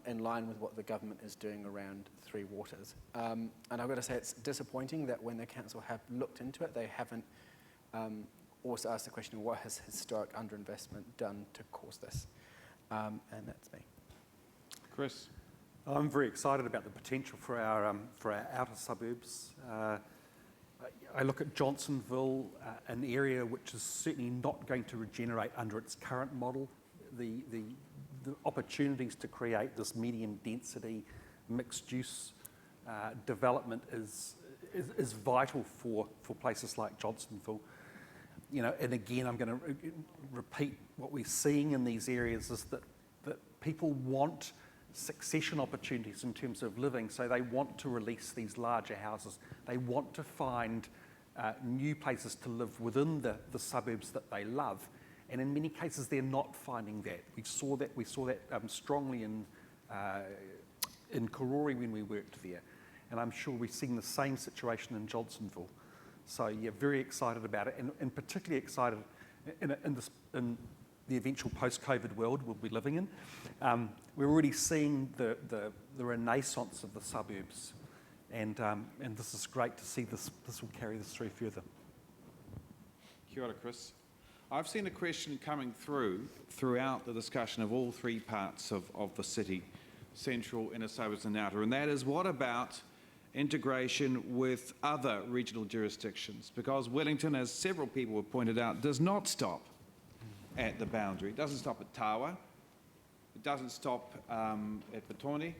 in line with what the government is doing around Three Waters. And I've got to say, it's disappointing that when the council have looked into it, they haven't also asked the question, what has historic underinvestment done to cause this? And that's me. Chris? I'm very excited about the potential for our outer suburbs. I look at Johnsonville, an area which is certainly not going to regenerate under its current model. The opportunities to create this medium density, mixed use development is vital for places like Johnsonville. You know, and again, I'm going to repeat what we're seeing in these areas is that people want succession opportunities in terms of living, so they want to release these larger houses. They want to find new places to live within the suburbs that they love, and in many cases they're not finding that. We saw that strongly in Karori when we worked there, and I'm sure we've seen the same situation in Johnsonville. So yeah, very excited about it, and particularly excited in the eventual post-COVID world we'll be living in. We're already seeing the renaissance of the suburbs, and this is great to see. This will carry this through further. Kia ora, Chris. I've seen a question coming throughout the discussion of all three parts of the city, central, inner suburbs and outer, and that is, what about integration with other regional jurisdictions? Because Wellington, as several people have pointed out, does not stop at the boundary. It doesn't stop at Tawa. It doesn't stop at Petone.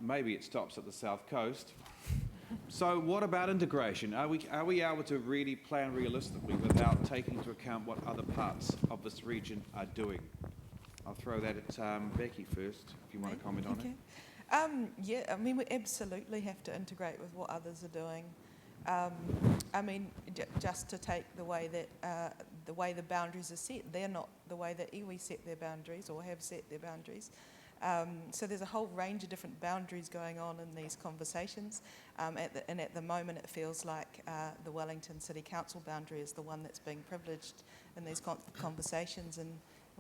Maybe it stops at the south coast. So what about integration? Are we able to really plan realistically without taking into account what other parts of this region are doing? I'll throw that at Becky first, if you want to comment on it. Yeah, I mean, we absolutely have to integrate with what others are doing. I mean, just to take the way the boundaries are set, they're not the way that iwi set their boundaries or have set their boundaries. So there's a whole range of different boundaries going on in these conversations, and at the moment it feels like the Wellington City Council boundary is the one that's being privileged in these conversations, and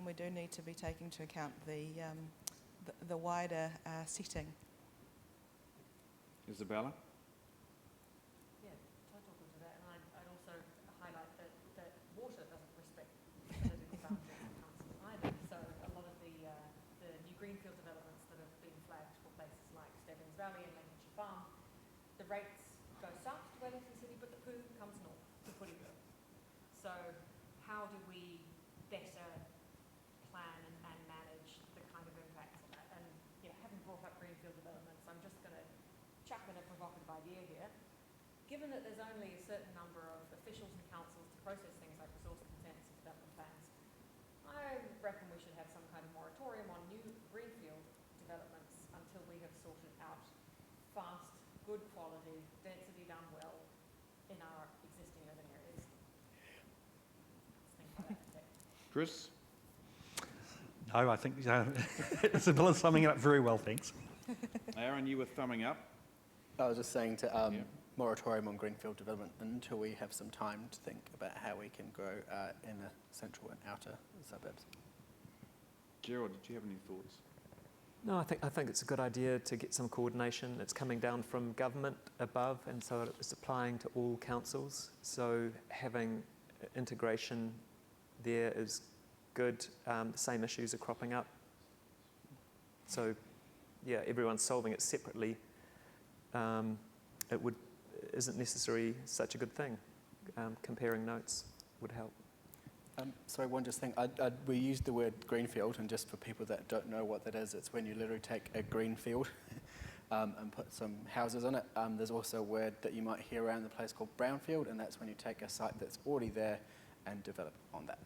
we do need to be taking into account the wider setting. Isabella? Yeah, total to that, and I'd also highlight that water doesn't respect political boundaries in councils either. So a lot of the new greenfield developments that have been flagged for places like Stebbins Valley and Lincolnshire Farm, the rates go south to Wellington City, but the poo comes north to Puriville. So how do we better plan and manage the kind of impacts on that? And having brought up greenfield developments, I'm just going to chuck in a provocative idea here. Given that there's only a certain number of officials and councils to process things like resource consents and development plans, I reckon we should have some kind of moratorium on new greenfield developments until we have sorted out fast, good quality, density done well in our existing urban areas. Let's think about that. Chris? No, I think Isabella's summing it up very well, thanks. Arron, you were thumbing up. I was just saying to moratorium on greenfield development until we have some time to think about how we can grow in the central and outer suburbs. Gerald, did you have any thoughts? No, I think it's a good idea to get some coordination. It's coming down from government above, and so it's applying to all councils. So having integration there is good. The same issues are cropping up. So, yeah, everyone's solving it separately. It isn't necessarily such a good thing. Comparing notes would help. Sorry, one just thing. We used the word greenfield, and just for people that don't know what that is, it's when you literally take a green field and put some houses on it. There's also a word that you might hear around the place called brownfield, and that's when you take a site that's already there and develop on that.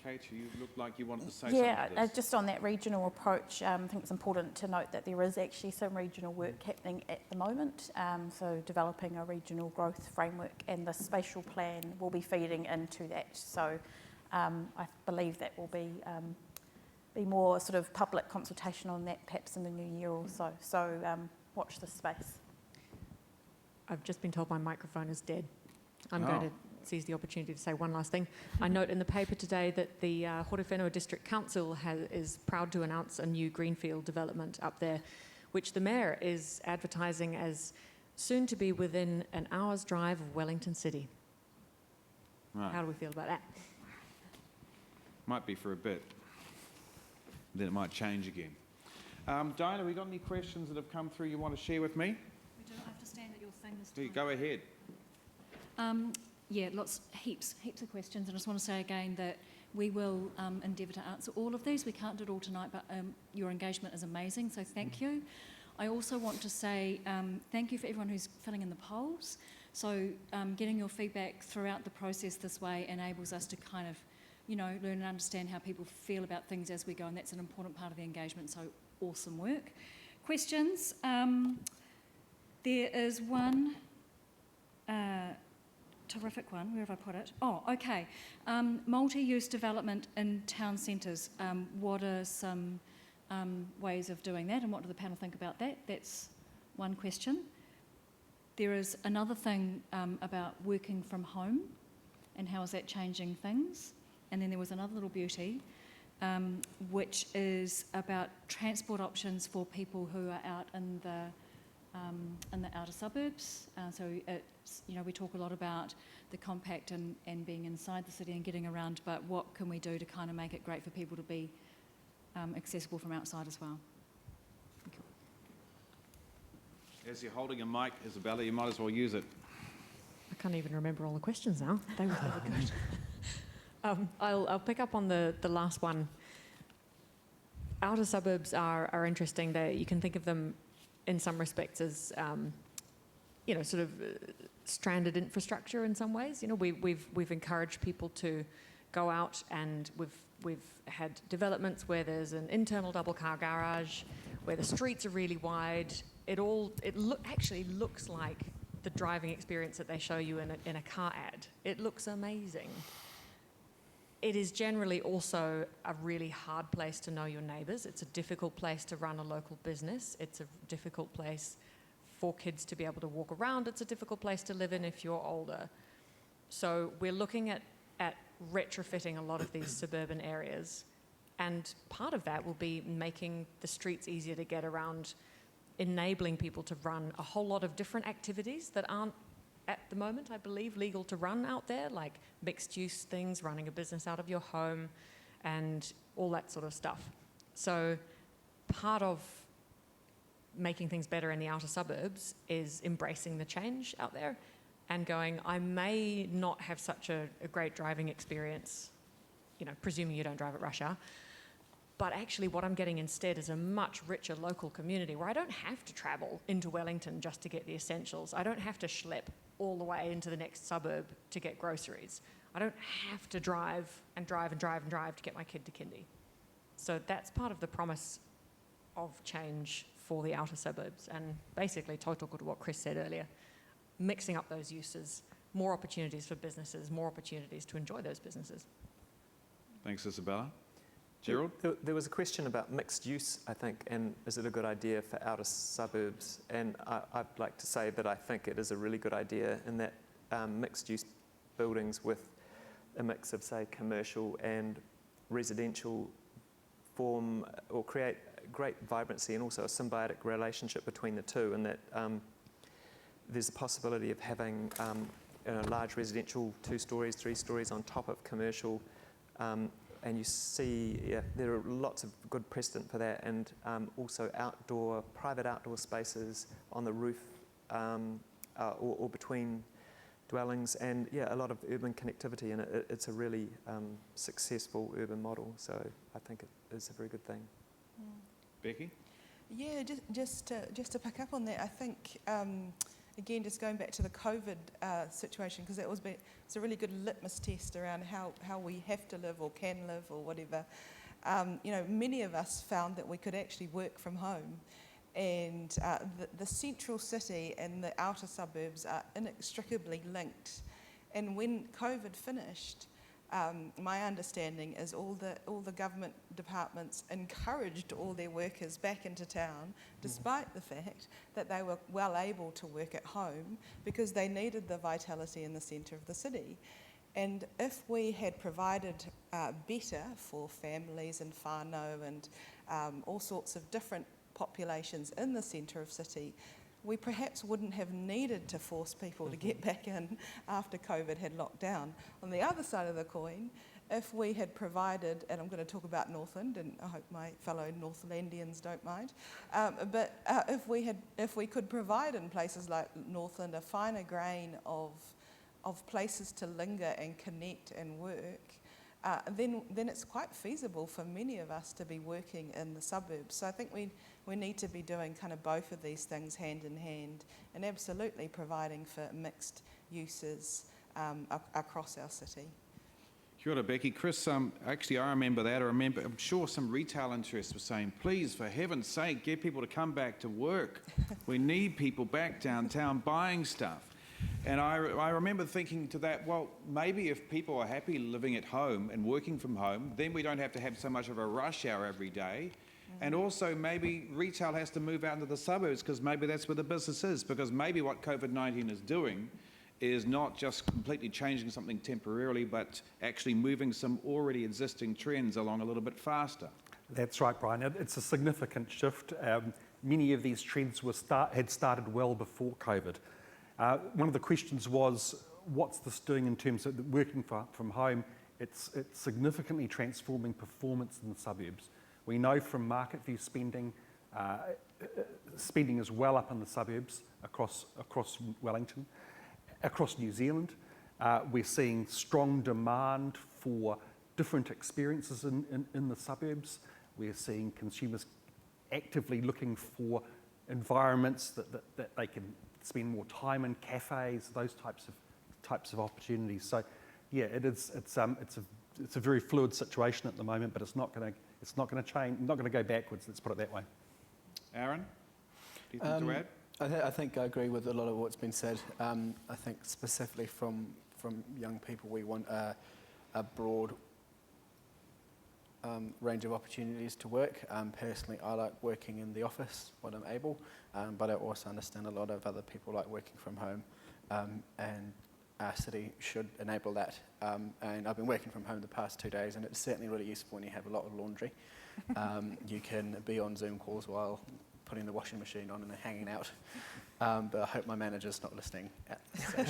Kate, you looked like you wanted to say something Yeah, to this. just on that regional approach, I think it's important to note that there is actually some regional work happening at the moment. So developing a regional growth framework, and the spatial plan will be feeding into that. So I believe that will be more sort of public consultation on that perhaps in the new year or so. So watch this space. I've just been told my microphone is dead. I'm going to seize the opportunity to say one last thing. I note in the paper today that the Horowhenua District Council is proud to announce a new greenfield development up there, which the Mayor is advertising as soon to be within an hour's drive of Wellington City. Right. How do we feel about that? Might be for a bit. Then it might change again. Diana, we got any questions that have come through you want to share with me? We don't understand that your thing this time. Go ahead. Yeah, heaps of questions. And I just want to say again that we will endeavour to answer all of these. We can't do it all tonight, but your engagement is amazing, so thank you. I also want to say thank you for everyone who's filling in the polls. So getting your feedback throughout the process this way enables us to kind of, learn and understand how people feel about things as we go, and that's an important part of the engagement, so awesome work. Questions? There is one terrific one. Where have I put it? Oh, okay. Multi-use development in town centres. What are some ways of doing that, and what do the panel think about that? That's one question. There is another thing about working from home and how is that changing things. And then there was another little beauty, which is about transport options for people who are out in the outer suburbs. So it's, we talk a lot about the compact and being inside the city and getting around, but what can we do to kind of make it great for people to be accessible from outside as well? As you're holding a mic, Isabella, you might as well use it. I can't even remember all the questions now. They were good. I'll pick up on the last one. Outer suburbs are interesting. You can think of them in some respects as, sort of stranded infrastructure in some ways. We've encouraged people to go out, and we've had developments where there's an internal double car garage, where the streets are really wide. It actually looks like the driving experience that they show you in a car ad. It looks amazing. It is generally also a really hard place to know your neighbours. It's a difficult place to run a local business. It's a difficult place for kids to be able to walk around. It's a difficult place to live in if you're older. So we're looking at retrofitting a lot of these suburban areas. And part of that will be making the streets easier to get around, enabling people to run a whole lot of different activities that aren't at the moment, I believe, legal to run out there, like mixed-use things, running a business out of your home, and all that sort of stuff. So part of making things better in the outer suburbs is embracing the change out there and going, I may not have such a great driving experience, presuming you don't drive at rush hour, but actually what I'm getting instead is a much richer local community where I don't have to travel into Wellington just to get the essentials. I don't have to schlep all the way into the next suburb to get groceries. I don't have to drive to get my kid to kindy. So that's part of the promise of change for the outer suburbs, and basically tautoko to what Chris said earlier, mixing up those uses, more opportunities for businesses, more opportunities to enjoy those businesses. Thanks, Isabella. Gerald? There was a question about mixed use, I think, and is it a good idea for outer suburbs? And I'd like to say that I think it is a really good idea in that mixed use buildings with a mix of, say, commercial and residential form or create great vibrancy and also a symbiotic relationship between the two, and that there's a possibility of having a large residential 2 stories, 3 stories on top of commercial. And you see, there are lots of good precedent for that, and also private outdoor spaces on the roof or between dwellings, and a lot of urban connectivity, and it's a really successful urban model, so I think it is a very good thing. Becky? Yeah, just to pick up on that, I think, again, just going back to the COVID situation, because it's a really good litmus test around how we have to live or can live or whatever. Many of us found that we could actually work from home, and the central city and the outer suburbs are inextricably linked. And when COVID finished, my understanding is all the government departments encouraged all their workers back into town, despite the fact that they were well able to work at home because they needed the vitality in the centre of the city. And if we had provided better for families and whānau and all sorts of different populations in the centre of city, we perhaps wouldn't have needed to force people to get back in after COVID had locked down. On the other side of the coin, if we had provided, and I'm going to talk about Northland, and I hope my fellow Northlandians don't mind, but if we could provide in places like Northland a finer grain of places to linger and connect and work, then it's quite feasible for many of us to be working in the suburbs. So I think we need to be doing kind of both of these things hand in hand, and absolutely providing for mixed uses across our city. Kia ora, Becky. Chris, actually I remember that. I'm sure some retail interests were saying, please, for heaven's sake, get people to come back to work. We need people back downtown buying stuff. And I remember thinking to that, well, maybe if people are happy living at home and working from home, then we don't have to have so much of a rush hour every day. And also maybe retail has to move out into the suburbs because maybe that's where the business is, because maybe what COVID-19 is doing is not just completely changing something temporarily, but actually moving some already existing trends along a little bit faster. That's right, Brian. It's a significant shift. Many of these trends had started well before COVID. One of the questions was, what's this doing in terms of working from home? It's significantly transforming performance in the suburbs. We know from market view spending, spending is well up in the suburbs across Wellington, across New Zealand. We're seeing strong demand for different experiences in the suburbs. We're seeing consumers actively looking for environments that they can spend more time in, cafes, those types of opportunities. So, yeah, it's a very fluid situation at the moment, but it's not going to change, not going to go backwards. Let's put it that way. Arron, anything to add? I think I agree with a lot of what's been said. I think specifically from young people, we want a broad range of opportunities to work. Personally, I like working in the office when I'm able, but I also understand a lot of other people like working from home, and our city should enable that. And I've been working from home the past 2 days, and it's certainly really useful when you have a lot of laundry. You can be on Zoom calls while putting the washing machine on and hanging out. But I hope my manager's not listening at this stage.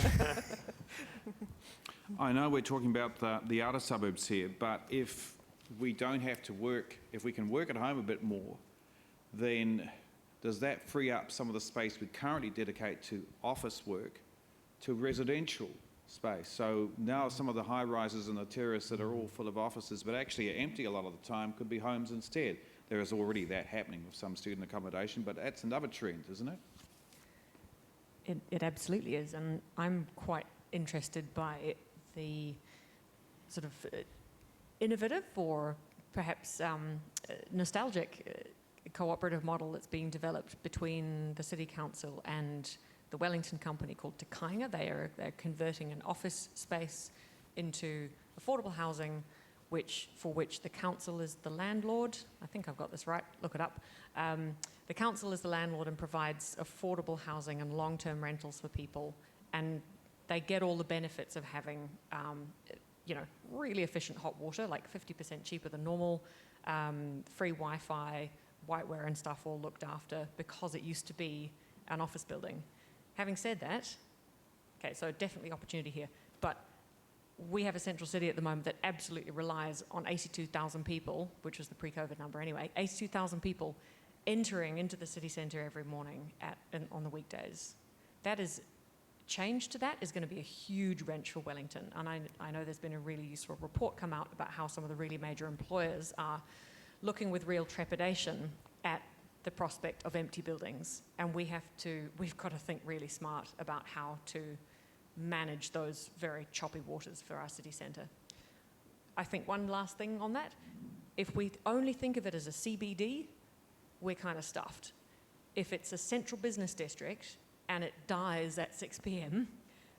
I know we're talking about the outer suburbs here, but if we don't have to work, if we can work at home a bit more, then does that free up some of the space we currently dedicate to office work to residential space? So now some of the high rises and the terrace that are all full of offices but actually are empty a lot of the time could be homes instead. There is already that happening with some student accommodation, but that's another trend, isn't it? It absolutely is, and I'm quite interested by the sort of innovative or perhaps nostalgic cooperative model that's being developed between the City Council and the Wellington company called Te Kāinga. They're converting an office space into affordable housing, for which the council is the landlord. I think I've got this right, look it up. The council is the landlord and provides affordable housing and long-term rentals for people, and they get all the benefits of having really efficient hot water, like 50% cheaper than normal, free Wi-Fi, whiteware and stuff all looked after because it used to be an office building. Having said that, okay, so definitely opportunity here, but we have a central city at the moment that absolutely relies on 82,000 people, which was the pre-COVID number anyway, 82,000 people entering into the city centre every morning on the weekdays. That is, change to that is going to be a huge wrench for Wellington. And I know there's been a really useful report come out about how some of the really major employers are looking with real trepidation at the prospect of empty buildings. And we've got to think really smart about how to manage those very choppy waters for our city centre. I think one last thing on that, if we only think of it as a CBD, we're kind of stuffed. If it's a central business district and it dies at 6 p.m,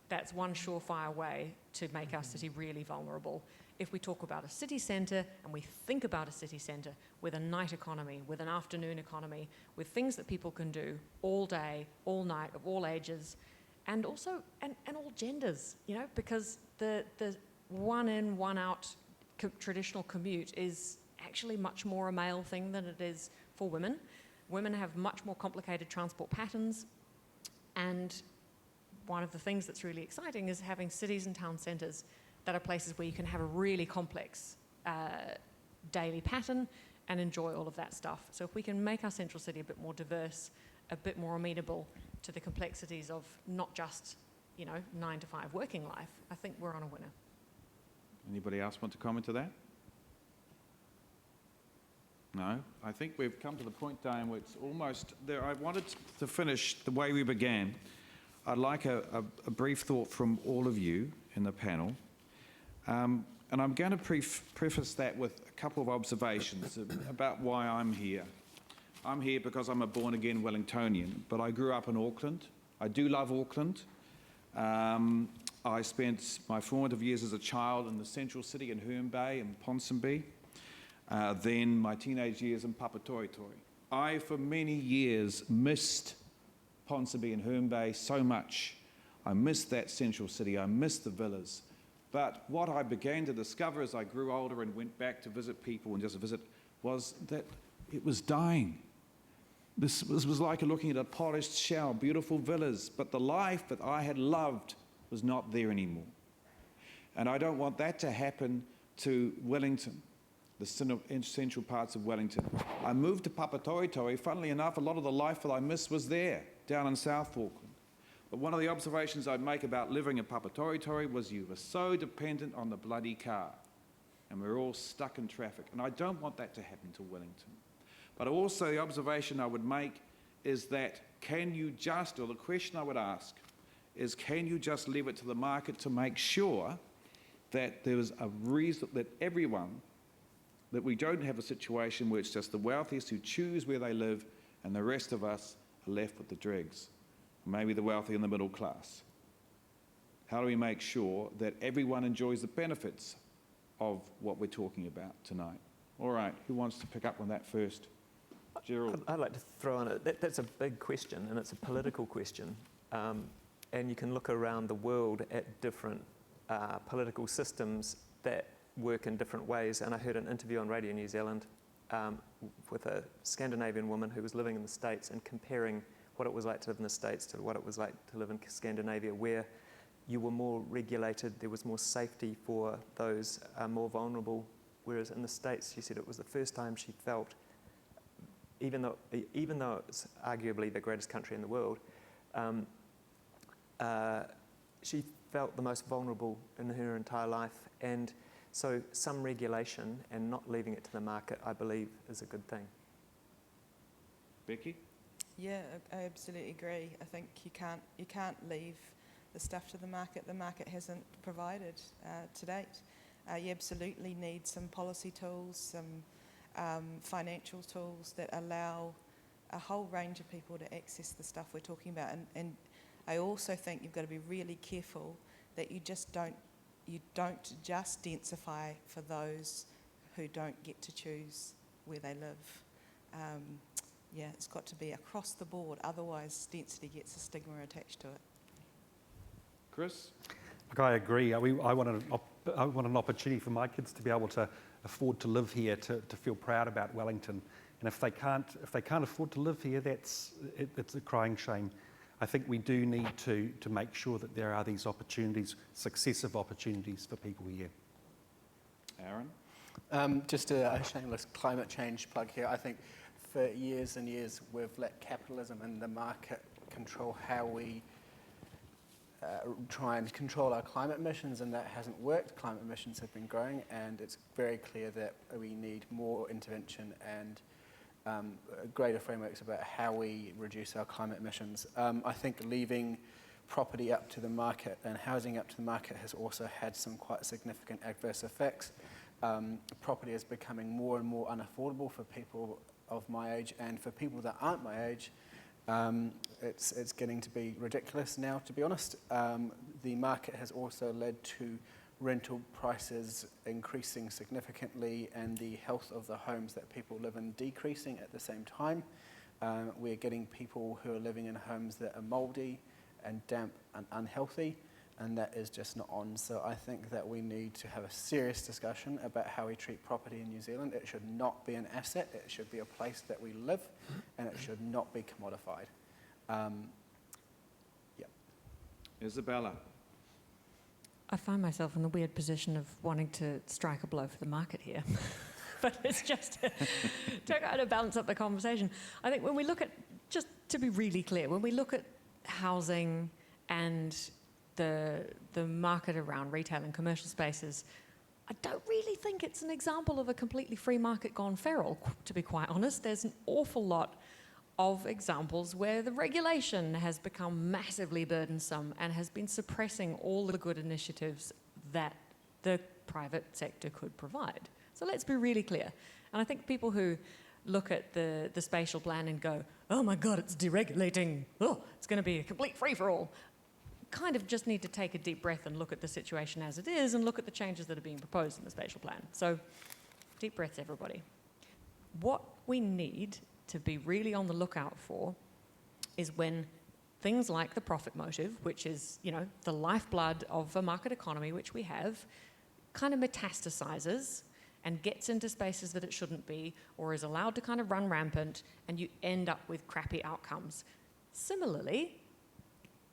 that's one surefire way to make our city really vulnerable. if we talk about a city centre and we think about a city centre with a night economy, with an afternoon economy, with things that people can do all day, all night, of all ages, and also, and all genders, you know, because the one in, one out traditional commute is actually much more a male thing than it is for women. Women have much more complicated transport patterns, and one of the things that's really exciting is having cities and town centres that are places where you can have a really complex daily pattern and enjoy all of that stuff. So if we can make our central city a bit more diverse, a bit more amenable to the complexities of not just, you know, 9 to 5 working life, I think we're on a winner. Anybody else want to comment to that? No? I think we've come to the point, Diane, where it's almost there. I wanted to finish the way we began. I'd like a brief thought from all of you in the panel. And I'm going to preface that with a couple of observations about why I'm here. I'm here because I'm a born-again Wellingtonian, but I grew up in Auckland. I do love Auckland. I spent my formative years as a child in the central city in Herne Bay and Ponsonby, then my teenage years in Papatoetoe. I, for many years, missed Ponsonby and Herne Bay so much. I missed that central city. I missed the villas. But what I began to discover as I grew older and went back to visit people and just visit was that it was dying. This was like looking at a polished shell, beautiful villas, but the life that I had loved was not there anymore. And I don't want that to happen to Wellington, the central parts of Wellington. I moved to Papatoetoe. Funnily enough, a lot of the life that I missed was there, down in South Auckland. But one of the observations I'd make about living in Papatoetoe was you were so dependent on the bloody car, and we're all stuck in traffic. And I don't want that to happen to Wellington. But also the observation I would make is that can you just, or the question I would ask is, can you just leave it to the market to make sure that there is a reason that everyone, that we don't have a situation where it's just the wealthiest who choose where they live and the rest of us are left with the dregs, maybe the wealthy and the middle class. How do we make sure that everyone enjoys the benefits of what we're talking about tonight? All right, who wants to pick up on that first? Gerald. I'd like to throw in that's a big question, and it's a political question. And you can look around the world at different political systems that work in different ways. And I heard an interview on Radio New Zealand with a Scandinavian woman who was living in the States and comparing what it was like to live in the States to what it was like to live in Scandinavia, where you were more regulated, there was more safety for those more vulnerable, whereas in the States, she said it was the first time she felt, even though it's arguably the greatest country in the world, she felt the most vulnerable in her entire life. And so some regulation and not leaving it to the market, I believe, is a good thing. Becky? Yeah, I absolutely agree. I think you can't leave the stuff to the market. The market hasn't provided to date. You absolutely need some policy tools, some financial tools that allow a whole range of people to access the stuff we're talking about. And I also think you've got to be really careful that you don't just densify for those who don't get to choose where they live. Yeah, it's got to be across the board, otherwise density gets a stigma attached to it. Chris? Look, I agree. I want an opportunity for my kids to be able to afford to live here, to feel proud about Wellington. And if they can't afford to live here, it's a crying shame. I think we do need to make sure that there are these opportunities, successive opportunities for people here. Arron? Just a shameless climate change plug here. I think for years and years we've let capitalism and the market control how we try and control our climate emissions, and that hasn't worked. Climate emissions have been growing, and it's very clear that we need more intervention and greater frameworks about how we reduce our climate emissions. I think leaving property up to the market and housing up to the market has also had some quite significant adverse effects. Property is becoming more and more unaffordable for people of my age, and for people that aren't my age, it's getting to be ridiculous now, to be honest. The market has also led to rental prices increasing significantly and the health of the homes that people live in decreasing at the same time. We're getting people who are living in homes that are mouldy and damp and unhealthy, and that is just not on. So I think that we need to have a serious discussion about how we treat property in New Zealand. It should not be an asset, it should be a place that we live, and it should not be commodified. Isabella. I find myself in the weird position of wanting to strike a blow for the market here. But it's just to kind of balance up the conversation. I think when we look at, just to be really clear, when we look at housing and the market around retail and commercial spaces, I don't really think it's an example of a completely free market gone feral, to be quite honest. There's an awful lot of examples where the regulation has become massively burdensome and has been suppressing all the good initiatives that the private sector could provide. So let's be really clear. And I think people who look at the spatial plan and go, oh my God, it's deregulating, oh, it's going to be a complete free-for-all, kind of just need to take a deep breath and look at the situation as it is and look at the changes that are being proposed in the spatial plan. So deep breaths, everybody. What we need to be really on the lookout for is when things like the profit motive, which is, you know, the lifeblood of a market economy, which we have, kind of metastasizes and gets into spaces that it shouldn't be, or is allowed to kind of run rampant, and you end up with crappy outcomes. Similarly,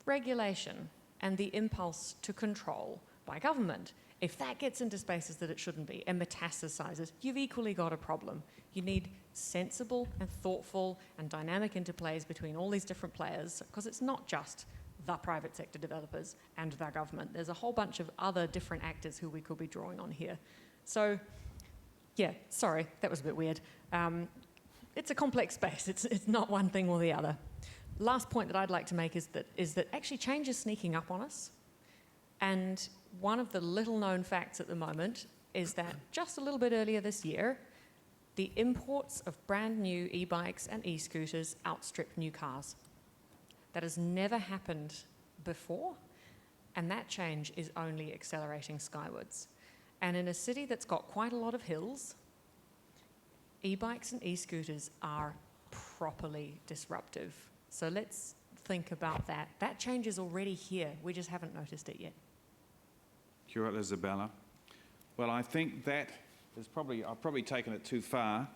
regulation and the impulse to control by government, if that gets into spaces that it shouldn't be and metastasizes, you've equally got a problem. You need sensible and thoughtful and dynamic interplays between all these different players, because it's not just the private sector developers and the government. There's a whole bunch of other different actors who we could be drawing on here. So, yeah, sorry, that was a bit weird. It's a complex space. It's not one thing or the other. Last point that I'd like to make is that actually change is sneaking up on us. And one of the little-known facts at the moment is that just a little bit earlier this year, the imports of brand new e-bikes and e-scooters outstripped new cars. That has never happened before, and that change is only accelerating skywards. And in a city that's got quite a lot of hills, e-bikes and e-scooters are properly disruptive. So let's think about that. That change is already here. We just haven't noticed it yet. Kia ora, Isabella. Well, I think that is I've probably taken it too far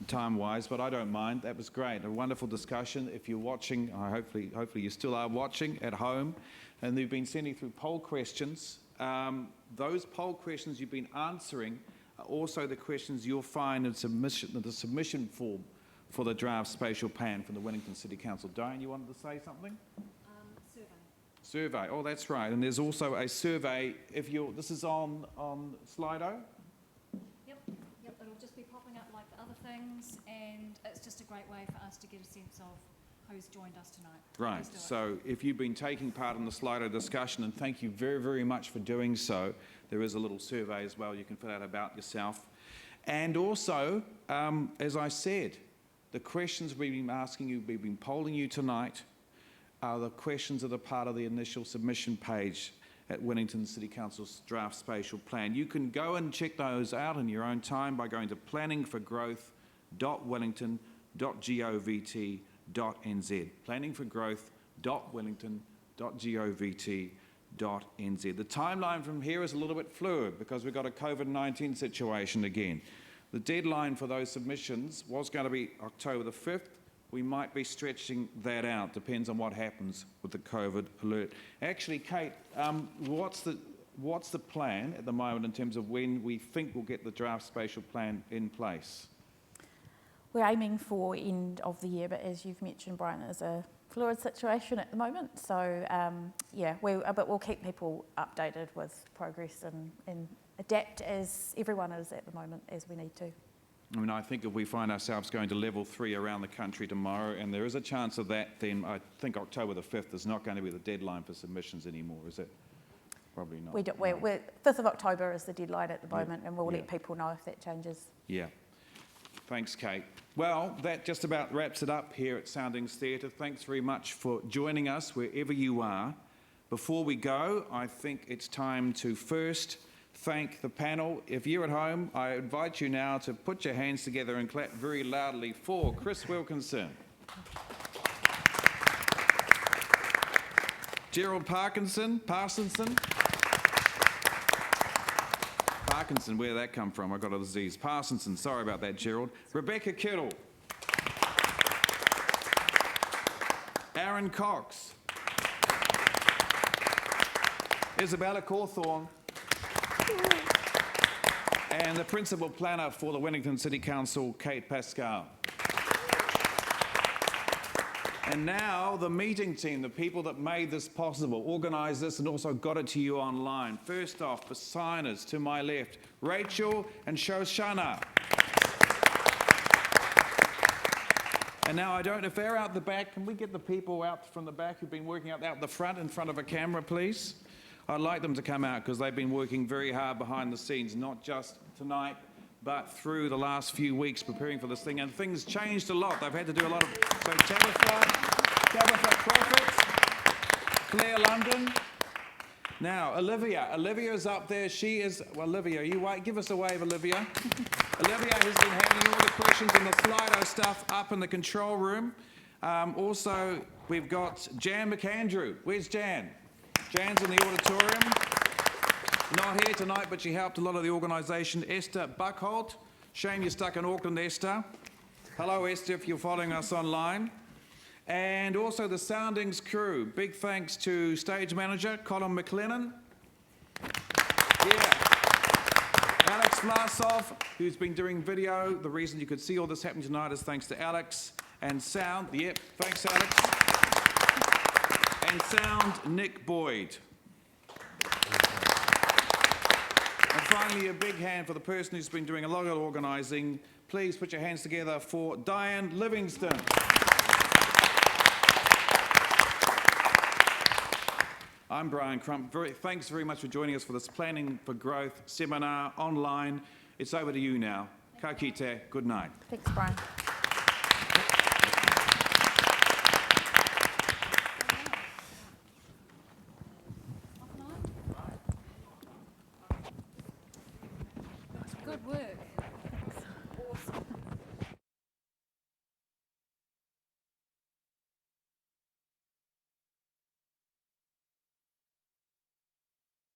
time-wise, but I don't mind. That was great. A wonderful discussion. If you're watching, hopefully you still are watching at home, and they've been sending through poll questions. Those poll questions you've been answering are also the questions you'll find in the submission form for the draft spatial plan from the Wellington City Council. Diane, you wanted to say something? Survey. Oh, that's right. And there's also a survey. This is on Slido. Yep. It'll just be popping up like the other things, and it's just a great way for us to get a sense of who's joined us tonight. Right. So if you've been taking part in the Slido discussion, and thank you very, very much for doing so, there is a little survey as well you can fill out about yourself. And also, as I said, the questions we've been asking you, we've been polling you tonight, are the questions that are part of the initial submission page at Wellington City Council's draft spatial plan. You can go and check those out in your own time by going to planningforgrowth.wellington.govt.nz. planningforgrowth.wellington.govt.nz. The timeline from here is a little bit fluid because we've got a COVID-19 situation again. The deadline for those submissions was going to be October the 5th. We might be stretching that out, depends on what happens with the COVID alert. Actually, Kate, what's the plan at the moment in terms of when we think we'll get the draft spatial plan in place? We're aiming for end of the year, but as you've mentioned, Brian, it is a fluid situation at the moment. So, but we'll keep people updated with progress and adapt as everyone is at the moment as we need to. I mean, I think if we find ourselves going to level 3 around the country tomorrow, and there is a chance of that, then I think October the 5th is not going to be the deadline for submissions anymore, is it? Probably not. We're 5th of October is the deadline at the moment, and we'll let people know if that changes. Yeah. Thanks, Kate. Well, that just about wraps it up here at Soundings Theatre. Thanks very much for joining us wherever you are. Before we go, I think it's time to first thank the panel. If you're at home, I invite you now to put your hands together and clap very loudly for Chris Wilkinson, Gerald Parsonson, where did that come from? I got a disease. Parsonson, sorry about that, Gerald. Rebecca Kiddle, Arron Cox, Isabella Cawthorn, and the principal planner for the Wellington City Council, Kate Pascall. And now the meeting team, the people that made this possible, organised this and also got it to you online. First off, the signers to my left, Rachel and Shoshana. And now I don't know if they're out the back. Can we get the people out from the back who've been working out the front in front of a camera, please? I'd like them to come out because they've been working very hard behind the scenes, not just tonight, but through the last few weeks preparing for this thing. And things changed a lot. They've had to do a lot of... So Tabitha Crawford, Claire London. Now, Olivia's up there. She is... Well, Olivia, you wait. Give us a wave, Olivia. Olivia has been handling all the questions and the Slido stuff up in the control room. Also, we've got Jan McAndrew. Where's Jan? Jan's in the auditorium. Not here tonight, but she helped a lot of the organisation. Esther Buckholt. Shame you're stuck in Auckland, Esther. Hello, Esther, if you're following us online. And also the Soundings crew. Big thanks to stage manager Colin McLennan. Yeah. Alex Vlasov, who's been doing video. The reason you could see all this happening tonight is thanks to Alex. And sound, yep, thanks, Alex. And sound, Nick Boyd. And finally, a big hand for the person who's been doing a lot of organising. Please put your hands together for Diane Livingston. I'm Bryan Crump. Thanks very much for joining us for this Planning for Growth seminar online. It's over to you now. Ka kite, good night. Thanks, Bryan.